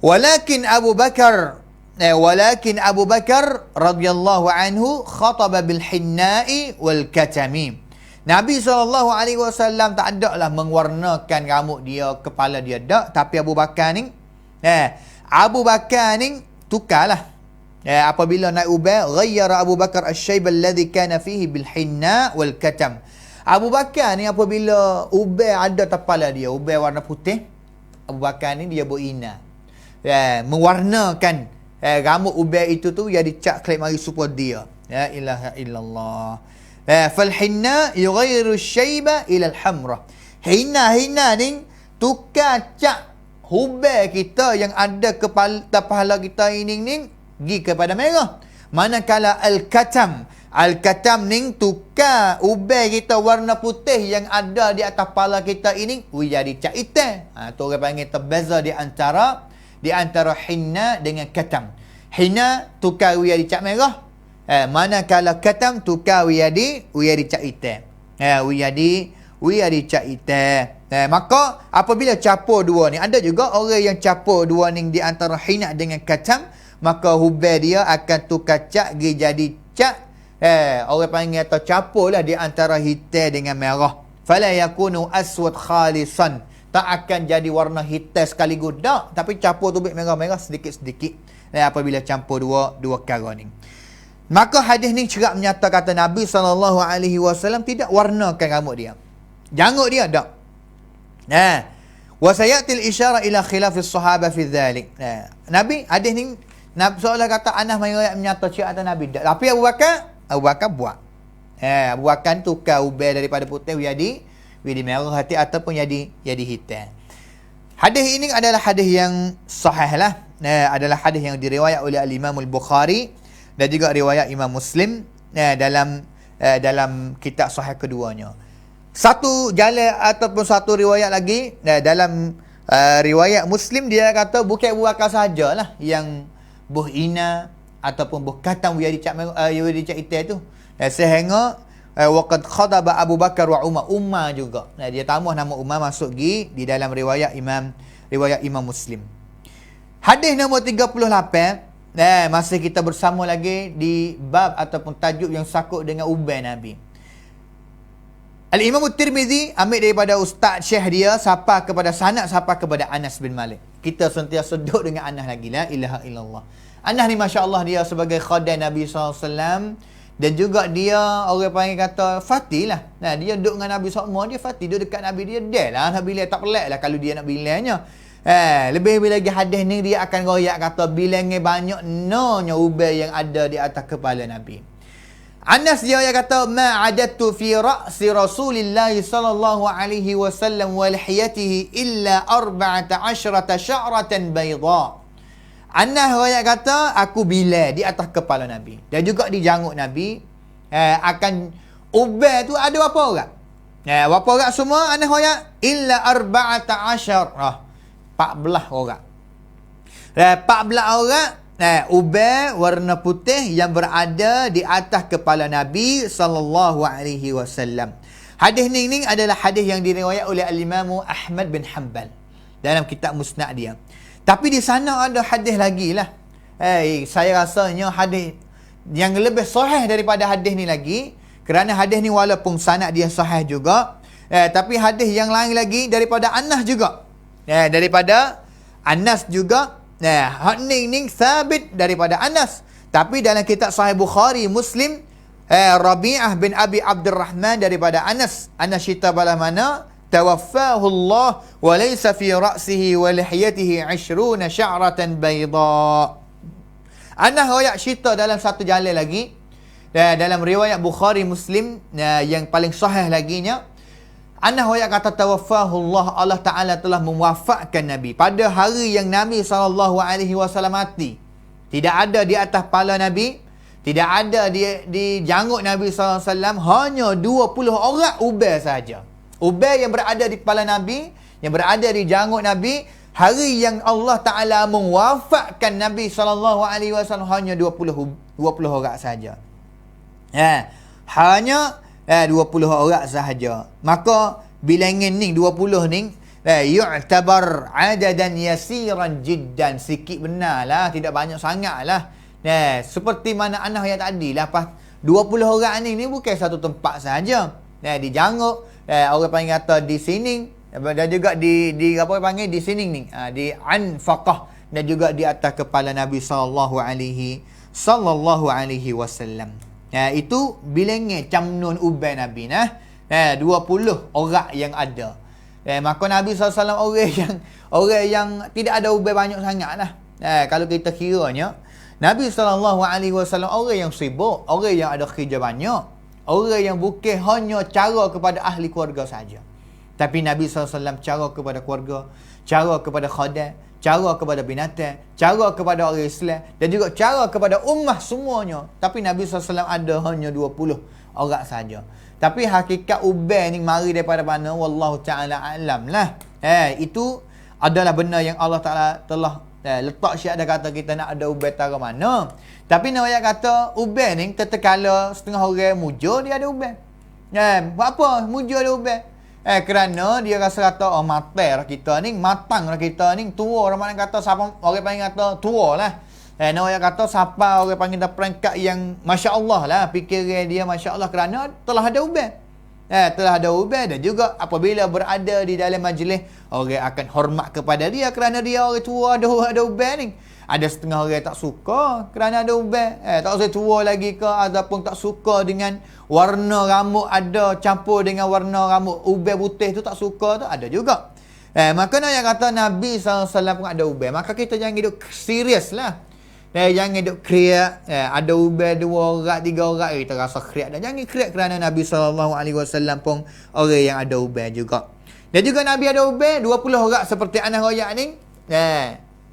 Walakin Abu Bakar radhiyallahu anhu khataba bil hinna'i wal katami. Nabi SAW tak ada lah mengwarnakan rambut dia, kepala dia dak, tapi Abu Bakar ni tukarlah. Apabila naik ubai, ghayyara Abu Bakar asy-syayb alladhi kana fihi bil hinna wal katam. Abu Bakar ni apabila ubai ada kepala dia, ubai warna putih, Abu Bakar ni dia berina, mewarnakan rambut ubai itu tu jadi cat klip mari supaya dia. Ya ilaha illallah. Fal hinna yughayyiru asy-syayba ila al-hamra. Hinna ni tukar cat ubai kita yang ada kepala kita ini pergi kepada merah. Manakala al-katam ni tukar ubai kita warna putih yang ada di atas kepala kita ini jadi cat hitam. Tu orang panggil terbeza di antara hinna dengan katam. Hinna tukar jadi cat merah. Manakala katam tukar jadi cat hitam. Jadi cat hitam. Maka apabila capur dua ni, ada juga orang yang capur dua ni di antara hinna dengan katam, maka ubai dia akan tukar cat jadi cat, orang panggil atau capur lah di antara hitam dengan merah. Fala yakunu aswad khalisan, tak akan jadi warna hitam sekaligus dak, tapi capur tu merah-merah sedikit-sedikit. Apabila campur dua perkara ni, maka hadis ni cerap menyata kata Nabi SAW tidak warnakan rambut dia. Janguk dia tak. Wa sayatil isyara ila khilafis sahaba fi dhalik. Nabi hadis ni Nabi seolah kata Anas riwayat menyata syiar atas Nabi. Tapi Abu Bakar buat. Abu Bakar tukar ubay daripada putih jadi merah hati ataupun jadi hitam. Hadis ini adalah hadis yang sahih lah. Adalah hadis yang diriwayat oleh Al-Imam Al-Bukhari dan juga riwayat Imam Muslim dalam kitab sahih keduanya. Satu jalan ataupun satu riwayat lagi dalam riwayat Muslim, dia kata bukan Abu Bakar sajalah yang buh ina ataupun buh katam yang dicak hitam tu. Sehingga waqad khadaba Abu Bakar wa Umar juga. Dia tambah nama Umar masuk di dalam riwayat Imam Muslim. Hadis nombor 38, masih kita bersama lagi di bab ataupun tajuk yang sakut dengan ubay Nabi. Al-Imam Tirmizi ambil daripada ustaz syekh dia sapa kepada kepada Anas bin Malik. Kita sentiasa duduk dengan Anas lagi, la ilaha illallah. Anas ni masya-Allah dia sebagai khadim Nabi SAW dan juga dia orang panggil kata Fatih lah. Dia duduk dengan Nabi SAW, dia Fatih, duduk dekat Nabi dia dah lah bila tak pelik lah kalau dia nak bilangnya. Lebih lagi hadis ni dia akan royak kata bilangnya banyak nonya ubay yang ada di atas kepala Nabi. Anas dia kata ma adattu fi ra'si Rasulillah sallallahu alaihi wasallam wa lihiyatihi illa 14 sya'ratan bayda. Anas royak kata aku bila di atas kepala Nabi dan juga di janggut Nabi akan ubay tu ada berapa orang? Berapa orang semua? Anas royak illa 14 orang. 14 orang ubay warna putih yang berada di atas kepala Nabi sallallahu alaihi wasallam. Hadis ni adalah hadis yang diriwayat oleh Al-Imam Ahmad bin Hanbal dalam kitab Musnad dia. Tapi di sana ada hadis lagi lah. Saya rasanya hadis yang lebih sahih daripada hadis ni lagi, kerana hadis ni walaupun sanad dia sahih juga, tapi hadis yang lain lagi daripada Anas juga. Daripada Anas juga. Hadis ni sabit daripada Anas. Tapi dalam kitab Sahih Bukhari, Muslim, Rabi'ah bin Abi Abdurrahman daripada Anas cerita bala mana tawaffahu Allah wa laysa fi ra'sihi wa lihiyatihi 20 sya'ratan bayda. Anas royak cerita dalam satu jalan lagi dalam riwayat Bukhari Muslim yang paling sahih laginya. Anas royak kata tawaffahu Allah Ta'ala telah mewafatkan Nabi pada hari yang Nabi SAW mati. Tidak ada di atas kepala Nabi, tidak ada di janggut Nabi SAW, hanya 20 orang ubay sahaja. Ubay yang berada di kepala Nabi, yang berada di janggut Nabi, hari yang Allah Ta'ala mewafatkan Nabi SAW hanya 20 orang sahaja. Hanya 20 orang sahaja. Maka bilangan ni 20 ni yu'tabar adadan yasiran jiddan, sikit benar lah, tidak banyak sangat lah. Seperti mana Anas yang tadi lah, 20 orang ni bukan satu tempat sahaja. Di janggut, orang panggil kata di sini, dan juga di apa panggil di sini ni, di anfaqah, dan juga di atas kepala Nabi sallallahu alaihi wasallam. Itu bilangan camnun ubay Nabi 20 orang yang ada. Maka Nabi SAW orang yang tidak ada ubay banyak sangat lah. Kalau kita kiranya Nabi SAW orang yang sibuk, orang yang ada kerja banyak, orang yang bukan hanya cara kepada ahli keluarga saja, tapi Nabi SAW cara kepada keluarga, cara kepada khadim, cara kepada binatang, cara kepada orang Islam, dan juga cara kepada ummah semuanya. Tapi Nabi SAW ada hanya 20 orang saja. Tapi hakikat ubay ni mari daripada mana, wallahu ta'ala alam lah. Itu adalah benda yang Allah Ta'ala telah letak syiar, dah kata kita nak ada ubay tara mana. Tapi nak kata ubay ni tetekala setengah orang mujur dia ada ubay. Buat apa mujur ada ubay? Kerana dia rasa kata matai kita ni, matang kita ni, tua orang mana kata, siapa orang panggil kata tua lah. Nak kata siapa orang panggil dah perangkat yang masya-Allah lah, fikiran dia masya-Allah kerana telah ada ubay. telah ada ubah, dan juga apabila berada di dalam majlis, orang akan hormat kepada dia kerana dia orang tua ada ubah ni. Ada setengah orang tak suka kerana ada ubah. Tak usah tua lagi ke, ataupun tak suka dengan warna rambut ada campur dengan warna rambut ubah putih tu, tak suka tu, ada juga. Maka nak yang kata Nabi SAW pun ada ubah. Maka kita jangan hidup serius lah. Jangan hidup kriak. Ada ubah 2 orang, 3 orang, kita rasa kriak. Dan jangan kriak kerana Nabi SAW pun orang yang ada ubah juga. Dan juga Nabi ada ubah 20 orang seperti Anas royak ni.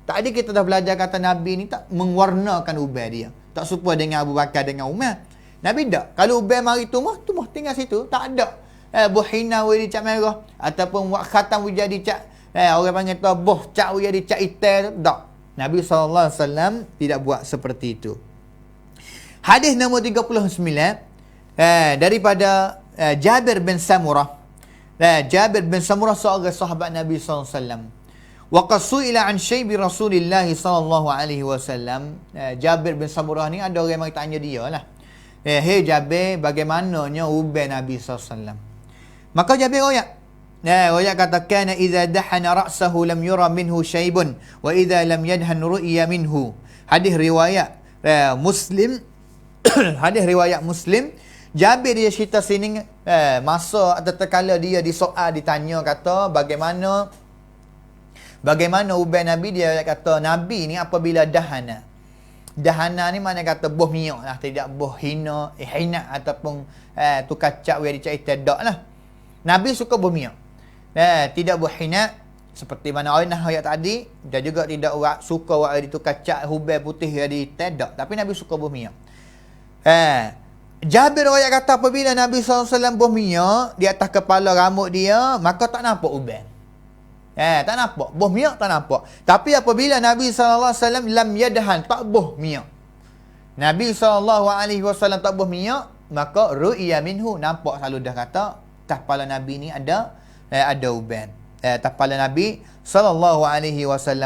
Tadi kita dah belajar kata Nabi ni tak mengwarnakan ubah dia. Tak serupa dengan Abu Bakar dengan Umar. Nabi tak. Kalau ubah mari tumah tinggal situ. Tak ada. Buhina wadi cat merah. Ataupun wak khatam wadi jadi cat. Orang panggil tu boh cat wadi jadi cat hitam. Tak. Nabi SAW tidak buat seperti itu. Hadis nombor 39. Daripada Jabir bin Samurah. Jabir bin Samurah seorang sahabat Nabi SAW. Waqad su'ila an syaibi Rasulillah sallallahu alaihi wasallam. Jabir bin Samurah ni ada orang yang tanya dia lah. Hey Jabir, bagaimananya ubah Nabi SAW? Maka Jabir royak. Royak kata, kana idza dahana ra'sahu lam yura minhu syaibun wa idza lam yadhan ru'ya minhu. Hadis riwayat Muslim. Hadis riwayat Muslim. Jabir dia cerita sini masa atau terkala dia disoal, ditanya kata bagaimana ubah Nabi, dia kata Nabi ni apabila dahana. Dahana ni mana kata boh minyak lah, tidak boh hina ataupun tu kacak we dicak tidak lah. Nabi suka boh minyak. Tidak boh hina seperti mana Ainah ayat tadi, dan juga tidak suka buat tu kacak hubal putih jadi tidak, tapi Nabi suka boh minyak. Jabir ayat kata apabila Nabi SAW boh minyak di atas kepala rambut dia, maka tak nampak ubah. Tak nampak. Boh minyak tak nampak. Tapi apabila Nabi SAW lam yadhan, tak boh minyak. Nabi SAW tak boh minyak, maka ru'ya minhu, nampak selalu dah kata atas kepala Nabi ni ada uban. Atas kepala Nabi SAW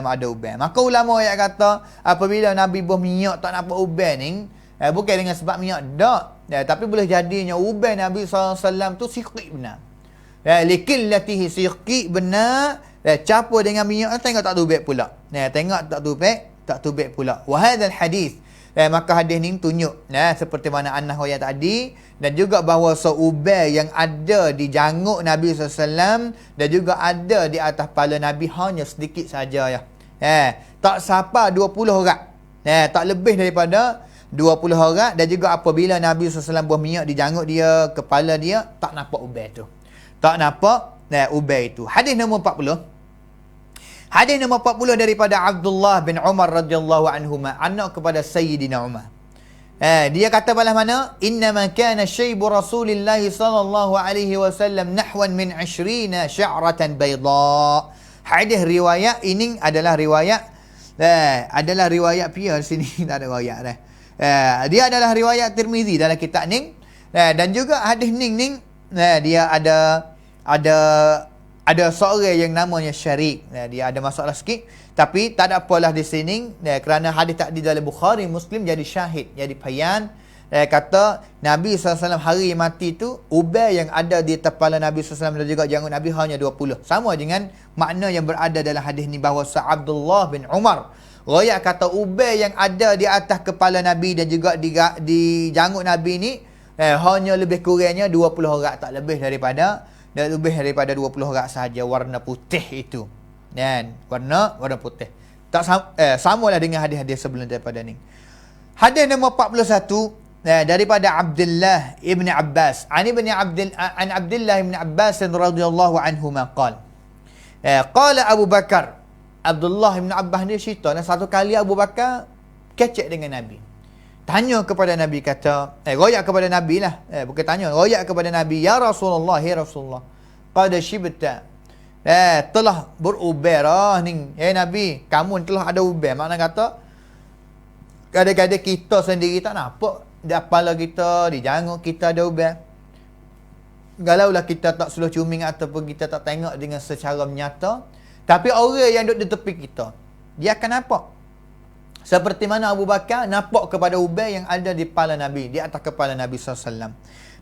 ada uban. Maka ulama yang kata apabila Nabi boh minyak tak nampak uban ni, bukan dengan sebab minyak tak. Tapi boleh jadinya uban Nabi SAW tu siqi benar. Likillatihi siqi benar. Campur dengan minyak, tengok tak tubik pula. Tengok tak tubik pula. Wa hadzal hadis. Maka hadis ni tunjuk seperti mana Anas royak tadi, dan juga bahawa seubah yang ada di janggut Nabi SAW dan juga ada di atas kepala Nabi hanya sedikit saja ya. Tak sampai 20 orang. Tak lebih daripada 20 orang. Dan juga apabila Nabi SAW buah minyak di janggut dia, kepala dia, tak nampak ubah tu. Tak nampak ubah itu. Hadis nombor 40. Hadis nombor 40 daripada Abdullah bin Umar radhiyallahu anhuma, anak kepada Sayyidina Umar. Dia kata balas mana? Innama kana syaibu Rasulillah sallallahu alaihi wasallam nahwan min 20 sya'ratan bayda. Hadis riwayat ini adalah riwayat pia di sini tak ada riwayat dah. Dia adalah riwayat Tirmizi dalam kitab ni. Dan juga hadis ni dia ada seorang yang namanya Syarik. Dia ada masalah sikit, tapi tak ada apalah di sini kerana hadis tak di dalam Bukhari, Muslim jadi syahid, jadi bayan. Kata Nabi SAW hari mati tu, ubah yang ada di kepala Nabi SAW dan juga janggut Nabi hanya 20. Sama dengan makna yang berada dalam hadis ni, bahawa Abdullah bin Umar royak kata ubah yang ada di atas kepala Nabi dan juga di janggut Nabi ni hanya lebih kurangnya 20 orang, tak lebih daripada 20 orang sahaja, warna putih itu. Dan warna putih. Tak samalah dengan hadis-hadis sebelum daripada ni. Hadis nombor 41 daripada Abdullah ibn Abbas. An Abdullah ibn Abbas radhiyallahu anhuma qala. Qala Abu Bakar. Abdullah ibn Abbas ni cerita satu kali Abu Bakar kecek dengan Nabi. Tanya kepada Nabi, kata royak kepada Nabi lah, bukan tanya, royak kepada Nabi, ya Rasulullah, ya Rasulullah, qad shibta, telah berubah ni, Nabi, kamu telah ada ubah. Makna kata kadang-kadang kita sendiri tak nampak di kepala kita, di janggut kita ada ubah. Kalaulah kita tak suluh cuming ataupun kita tak tengok dengan secara menyata, tapi orang yang duduk di tepi kita, dia akan nampak. Seperti mana Abu Bakar nampak kepada ubah yang ada di kepala Nabi, di atas kepala Nabi SAW.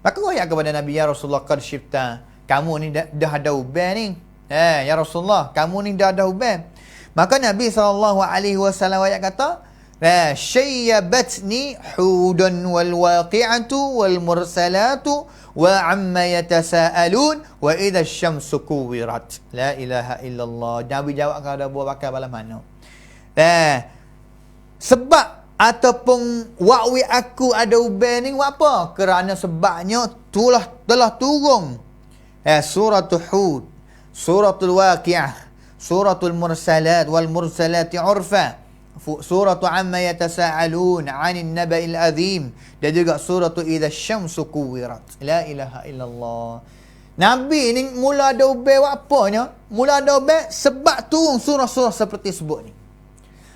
Maka royak kepada Nabi, ya Rasulullah, qad syibta, kamu ni dah ada uban ni. Ya Rasulullah, kamu ni dah ada uban. Maka Nabi SAW royak kata, syayyabatni hudun wal waqi'atu wal mursalatu wa amma yatasaalun wa idha syamsu kuwirat. La ilaha illallah. Nabi jawab kepada Abu Bakar bala mana? Sebab ataupun wakwi aku ada uban ni buat apa? Kerana sebabnya telah turun suratul Hud, suratul Waqi'ah, suratul Mursalat wal Mursalati urfa, suratul Amma yatasaalun 'anil naba'il azim, dan juga suratul Idza syamsu kuwirat. La ilaha illallah. Nabi ni mula ada uban buat apanya? Mula ada uban sebab turun surah-surah seperti sebut ni.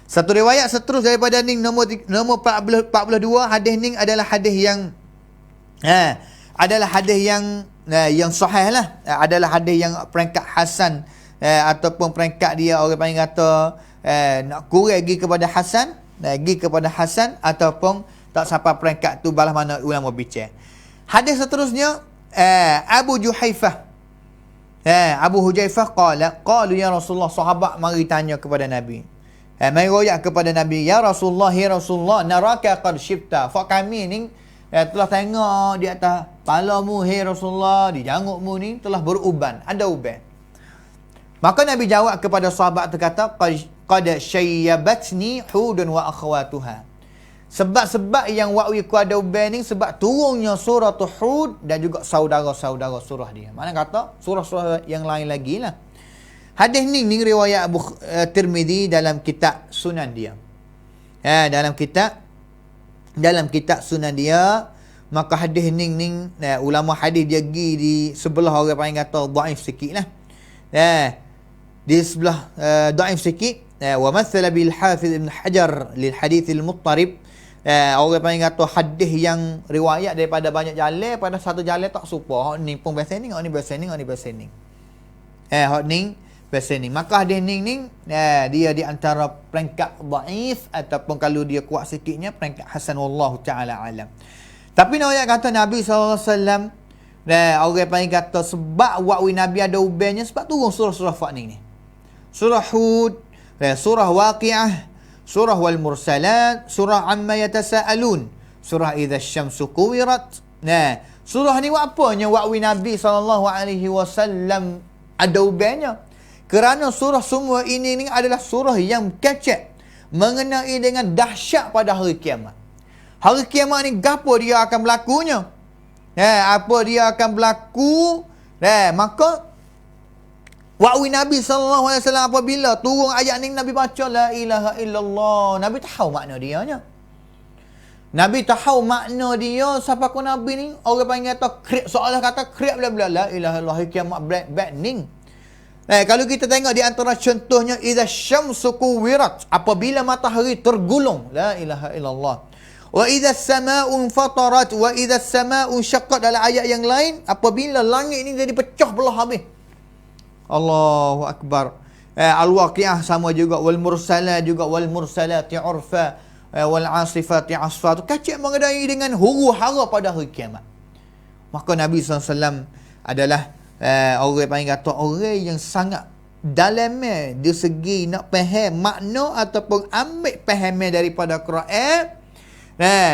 Satu riwayat seterus daripada ni nombor 42, hadis ni adalah hadis yang yang sahih lah, adalah hadis yang peringkat hasan, ataupun peringkat dia orang panggil kata nak kurang pergi kepada hasan, ataupun tak sampai peringkat tu, balah mana ulama bincang. Hadis seterusnya Abu Juhaifah, Abu Hujaifah qalu ya Rasulullah, sahabat mari tanya kepada Nabi, mari royak kepada Nabi, ya Rasulullah, naraka qad syibta, fa kami ni telah tengok di atas kepalamu, hey Rasulullah, di janggutmu ni telah beruban, ada uban. Maka Nabi jawab kepada sahabat tu kata, qad syayyabatni hudun wa akhawatuha. Sebab yang wakwi ku ada uban ni sebab turunnya surah Hud dan juga saudara-saudara surah dia. Mana kata surah-surah yang lain lagi lah. Hadis ni riwayat Abu Tirmizi dalam kitab Sunan dia. Dalam kitab Sunan dia, maka hadis ni ulama hadis dia pergi di sebelah orang panggil kata dhaif sikitlah. Di sebelah dhaif sikit. Wa mathala bil Hafiz Ibn Hajar lil hadits al muttarib. Orang panggil kata hadis yang riwayat daripada banyak jalan, pada satu jalan tak serupa. Hak ni pun bahasa ni, hak ni bahasa ni, hak ni bahasa ni. Hak ni bahasa ni. Maka hadis ni dia di antara peringkat dhaif, ataupun kalau dia kuat sikitnya peringkat hasan, wallahu taala alam. Tapi nak kata Nabi SAW, orang panggil kata sebab wakwi Nabi ada ubannya sebab turun surah-surah fak ni. Surah Hud, surah Waqi'ah, surah wal Mursalat, surah Amma yatasaalun, surah Idza syamsu kuwirat. Surah ni buat apanya wakwi Nabi SAW ada ubannya? Kerana surah semua ini adalah surah yang kecek mengenai dengan dahsyat pada hari kiamat. Hari kiamat ni gapo dia akan berlakunya? Apa dia akan berlaku? Maka wakwi Nabi SAW apabila turun ayat ni, Nabi baca la ilaha illallah, Nabi tahu makna dia nya. Nabi tahu makna dia. Siapa ku Nabi ni orang panggil kata krip, seolah kata krip bla la ilaha illallah, hari kiamat bad ning. Kalau kita tengok di antara contohnya, idza syamsu kuwirat, apabila matahari tergulung, la ilaha illallah. Wa idza as-samaa'u fatarat wa idza as-samaa'u syaqqat, dalam ayat yang lain apabila langit ni jadi pecah belah habis. Allahu akbar. Al-Waqi'ah sama juga, wal Mursalat juga, wal Mursalati urfa, wal 'asifati 'asfa. Kacik mengenai dengan huru-hara pada hari kiamat. Maka Nabi SAW adalah orang panggil kata orang yang sangat dalamnya di segi nak faham makna ataupun ambil fahamnya daripada Quran.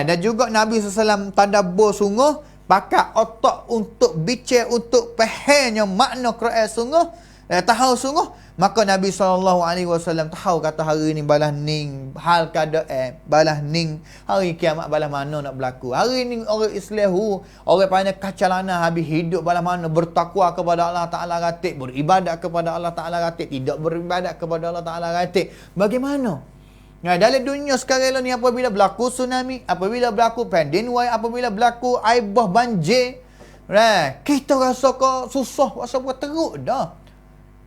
Dan juga Nabi SAW tadabbur sungguh, pakai otak untuk bicara, untuk fahamnya makna Quran sungguh, tahu sungguh. Maka Nabi SAW tahu kata hari ni balas ning hal keadaan, balas ning hari kiamat balas mana nak berlaku. Hari ni orang Islam orang pandai kacalana habis hidup balas mana, bertakwa kepada Allah Taala ratik, beribadat kepada Allah Taala ratik, tidak beribadat kepada Allah Taala ratik. Bagaimana? Dalam dunia sekarang ni apabila berlaku tsunami, apabila berlaku pandemik, apabila berlaku aibah banjir, kita rasa kok susah, rasa teruk dah.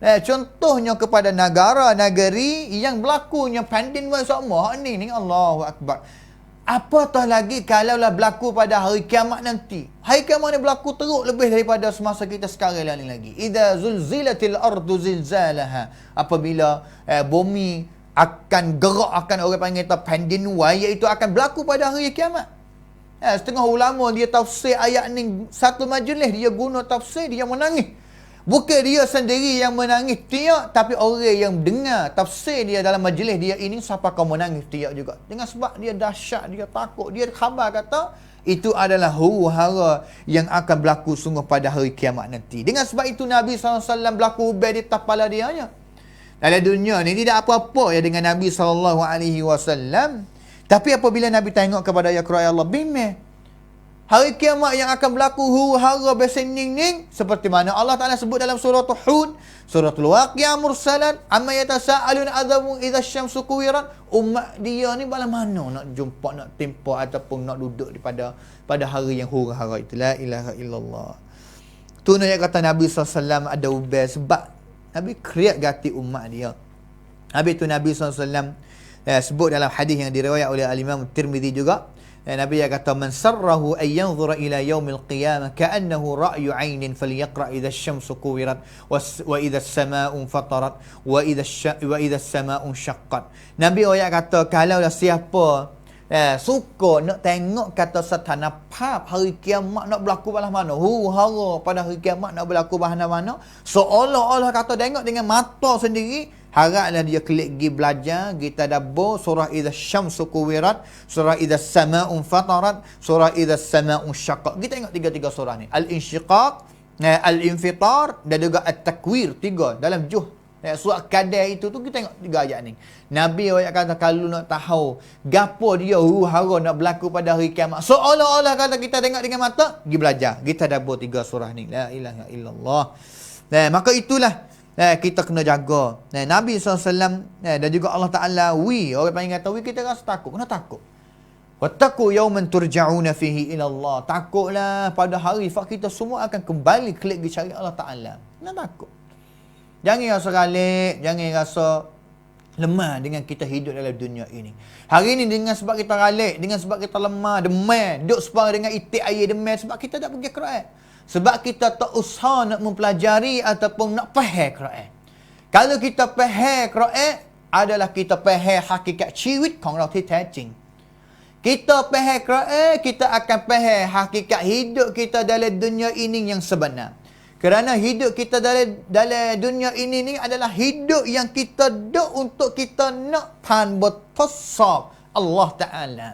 Contohnya kepada negara-negeri yang berlakunya pandemik semua ni Allahu akbar. Apatah lagi kalaulah berlaku pada hari kiamat nanti. Hari kiamat ni berlaku teruk lebih daripada semasa kita sekarang ni lagi. Idza zulzilatil ardu zilzalaha, apabila bumi akan gerak, akan orang panggil pandemik, iaitu akan berlaku pada hari kiamat. Setengah ulama dia tafsir ayat ni, satu majlis dia guna tafsir, dia menangis. Bukan dia sendiri yang menangis tiak, tapi orang yang dengar tafsir dia dalam majlis dia ini siapa kau menangis tiak juga. Dengan sebab dia dahsyat, dia takut, dia khabar kata itu adalah huru-hara yang akan berlaku sungguh pada hari kiamat nanti. Dengan sebab itu Nabi SAW berlaku ubah di kepala dia nya. Dalam dunia ni tidak apa-apa ya dengan Nabi SAW. Tapi apabila Nabi tengok kepada ayat Quran Allah, bimbang. Hari kiamat yang akan berlaku huru-hara bersening-ning seperti mana Allah Ta'ala sebut dalam surah Hud, surah Al-Waqi'ah mursalat, amma yatasa'alun adzamu idza syamsu kuwirat. Umat dia ni bala mana nak jumpa, nak timpa ataupun nak duduk pada hari yang huru-hara itu. La ilaha illallah. Tu nak kata Nabi SAW ada ubah sebab Nabi kriak gati umat dia. Habis tu Nabi SAW sebut dalam hadis yang diriwayat oleh Al-Imam Tirmizi juga. Nabi dia kata man sarrahu ay yanzura ila yaumil qiyamah ka'annahu ra'yu 'ainin falyaqra idza asy-syamsu kuwirat wa idza as-samaa'u fatarat wa idza as-samaa'u syaqqat. Nabi dia kata kalau siapa suka nak tengok kata satana pap hari kiamat nak berlaku belah mana, huru-hara pada hari kiamat nak berlaku belah mana, seolah-olah kata tengok dengan mata sendiri. Haraplah dia klik pergi belajar, kita dabur surah idza syamsu kuwirat, surah idza samaa'u fatarat, surah idza samaa'u syaqqat. Kita tengok tiga-tiga surah ni. Al-insyiqaq, al-infitar dan juga at-takwir, tiga dalam surah Qadar itu tu kita tengok tiga ayat ni. Nabi ayat kata kalau nak tahu gapo dia huru-hara nak berlaku pada hari kiamat, seolah-olah kata kita tengok dengan mata, pergi belajar. Kita dabur tiga surah ni. La ilaha illallah. Maka itulah kita kena jaga. Nabi SAW dan juga Allah Ta'ala orang panggil kata kita rasa takut. Kena takut. Wattaqu yawman turja'una fihi ila Allah. Takutlah pada hari kita semua akan kembali klik ke syariat Allah Ta'ala. Kena takut. Jangan rasa ralik, jangan rasa lemah dengan kita hidup dalam dunia ini. Hari ini dengan sebab kita ralik, dengan sebab kita lemah, demam, duduk separa dengan itik air demam sebab kita tak pergi Quran. Sebab kita tak usah nak mempelajari ataupun nak faham Quran. Kalau kita faham Quran adalah kita faham hakikat ciwit kong rau ti-tajing. Kita faham Quran, kita akan faham hakikat hidup kita dalam dunia ini yang sebenar. Kerana hidup kita dalam dunia ini ni adalah hidup yang kita duk untuk kita nak pan bertasab Allah Ta'ala.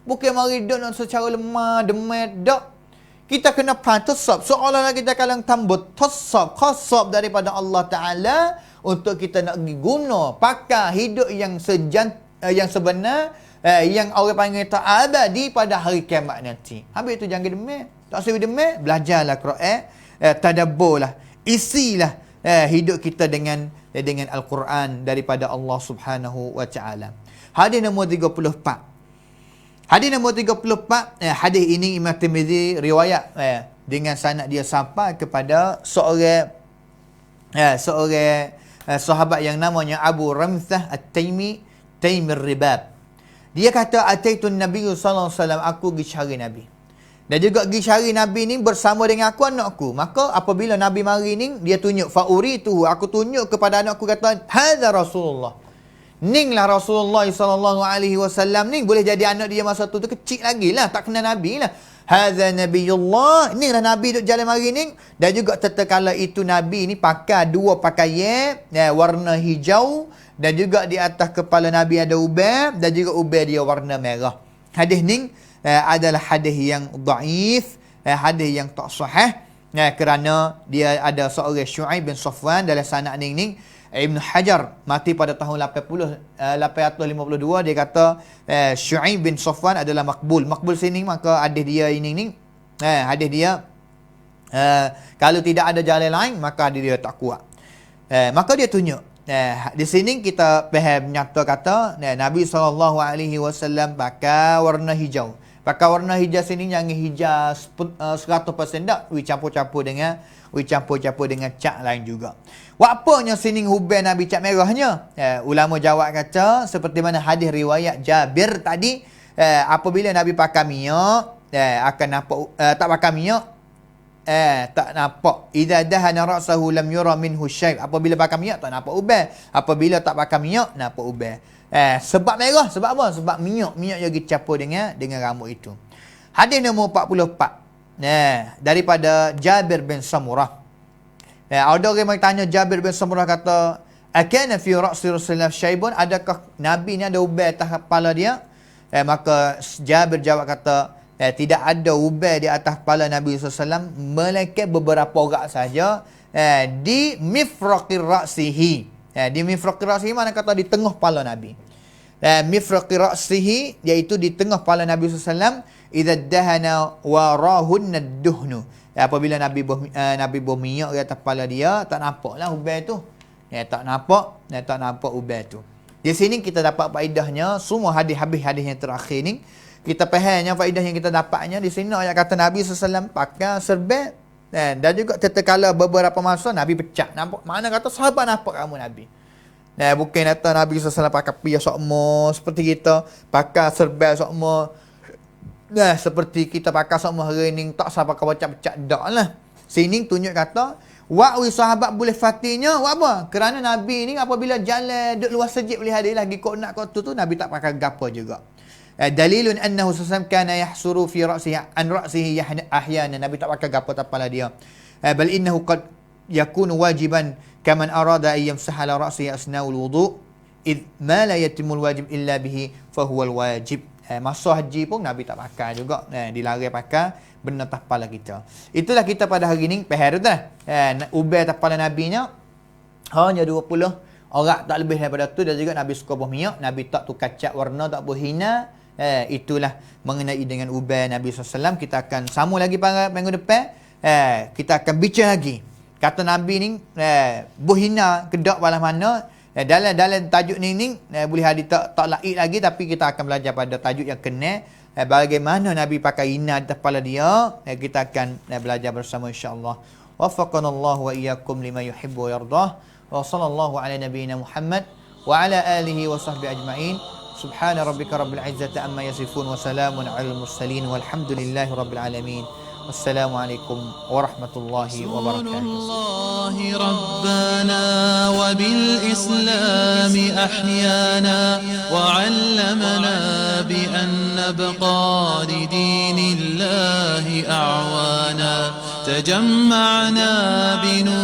Bukan mari duk nak secara lemah, demam, duk. Kita kena pantasab. Seolah-olah kita kalang tambut tasab, khasab daripada Allah Ta'ala untuk kita nak guna pakai hidup yang yang sebenar, yang orang panggil abadi pada hari kiamat nanti. Habis itu jangan demam. Tak usah demam, belajarlah Quran, tadabburlah, isilah hidup kita dengan Al-Quran daripada Allah Subhanahu wa Ta'ala. Hadis nombor 34. Hadis nombor 34, hadis ini Imam Tirmizi riwayat dengan sanad dia sampai kepada seorang sahabat yang namanya Abu Ramthah At-Taimi, Taimir Ribab. Dia kata ataitun Nabi sallallahu alaihi wasallam, aku pergi cari Nabi. Dan juga pergi cari Nabi ni bersama dengan aku anakku. Maka apabila Nabi mari ni dia tunjuk fauritu, aku tunjuk kepada anakku kata hadza Rasulullah. Ning lah Rasulullah sallallahu alaihi wasallam ni, boleh jadi anak dia masa tu kecil lagi lah, tak kenal Nabi lah. Hadza Nabiyullah, ni lah Nabi duk jalan mari ni. Dan juga tatkala itu Nabi ni pakai dua pakaian warna hijau dan juga di atas kepala Nabi ada ubah dan juga ubah dia warna merah. Hadis ni adalah hadis yang dhaif, hadis yang tak sahih kerana dia ada seorang Syu'aib bin Safwan dalam sanad ni. Ibn Hajar mati pada tahun 852, dia kata Syu'aib bin Safwan adalah makbul. Makbul sini maka hadis dia ini hadis dia kalau tidak ada jalan lain maka hadis dia tak kuat. Maka dia tunjuk di sini kita faham nyata kata Nabi SAW pakai warna hijau. Pakai warna hijau sini jangan hijau 100% tak, campur-campur dengan cat lain juga. Apanya sini hubah Nabi cat merahnya? Ulama jawab kata seperti mana hadis riwayat Jabir tadi, apabila Nabi pakai minyak akan nampak, tak pakai minyak tak nampak. Idza dahana ra'sahu lam yura minhu syai'. Apabila pakai minyak tak nampak ubah, apabila tak pakai minyak nampak ubah. Sebab merah, sebab apa? Sebab minyak yang dicampur dengan rambut itu. Hadis nombor 44. Daripada Jabir bin Samurah. Ada orang yang tanya Jabir bin Samurah kata, "Akana fi ra'si Rasulullah syaibun?" Adakah Nabi ni ada ubai atas kepala dia? Maka Jabir jawab kata, tidak ada ubai di atas kepala Nabi SAW, melainkan beberapa orang saja di mifraqir ra'sihi. Di mifraqir ra'sihi mana kata di tengah kepala Nabi. Mifraqir ra'sihi iaitu di tengah kepala Nabi SAW, idza dahana warahunna ad-duhnu. Apabila Nabi buah minyak di atas kepala dia, tak nampaklah ubai tu. Tak nampak ubai tu. Di sini kita dapat faedahnya, semua habis hadis yang terakhir ni kita fahamnya faedah yang kita dapatnya di sini. Ayat kata Nabi SAW pakai serbet, dan juga tatkala beberapa masa Nabi pecah. Nampak mana kata sahabat nampak kamu Nabi. Bukan kata Nabi SAW pakai piyah sokmo seperti kita pakai serbet sokmo. Seperti kita pakai sokmo hari ni tak sah pakai pecah-pecah dak lah. Sini tunjuk kata wa'wi sahabat boleh fatinya, buat apa? Kerana Nabi ni apabila jalan duduk luar masjid boleh hadir lagi kok nak kau tu Nabi tak pakai gapo juga. Dalilun annahu sallallahu kana yahsuru fi ra'sihi an ra'sihi ahyana. Nabi tak pakai gapo kepala dia. Bal innahu qad yakunu wajiban kaman arada an yamsaha ala ra'sihi asnaul wudu' id ma la yatimul wajib illa bihi fa huwa al wajib. Masa haji pun Nabi tak pakai juga. Dilarang pakai benda atas kepala kita. Itulah kita pada hari ni pahar tu dah. Ubai atas kepala Nabi nya hanya 20 orang, tak lebih daripada tu. Dan juga Nabi suka buah minyak, Nabi tak tukar cat warna, tak berhina. Itulah mengenai dengan ubai Nabi SAW. Kita akan sambung lagi pada minggu depan. Kita akan bincang lagi. Kata Nabi ni berhina kedak balas mana. Dalam tajuk ni boleh hadir tak laik lagi, tapi kita akan belajar pada tajuk yang kena. Bagaimana Nabi pakai hina di kepala dia. Kita akan belajar bersama insya-Allah. Waffaqanallahu wa iyyakum lima yuhibbu wa yardah. Wa sallallahu ala nabiyyina Muhammad wa ala alihi wa sahbihi ajma'in. Subhana rabbika rabbil izzati amma yasifun wa salamun alal mursalin walhamdulillahi rabbil alamin. Wassalamualaikum warahmatullahi wabarakatuh. الله ربنا وبالإسلام أحيانا وعلمنا بأن نبقى لدين الله أعوانا تجمعنا بنور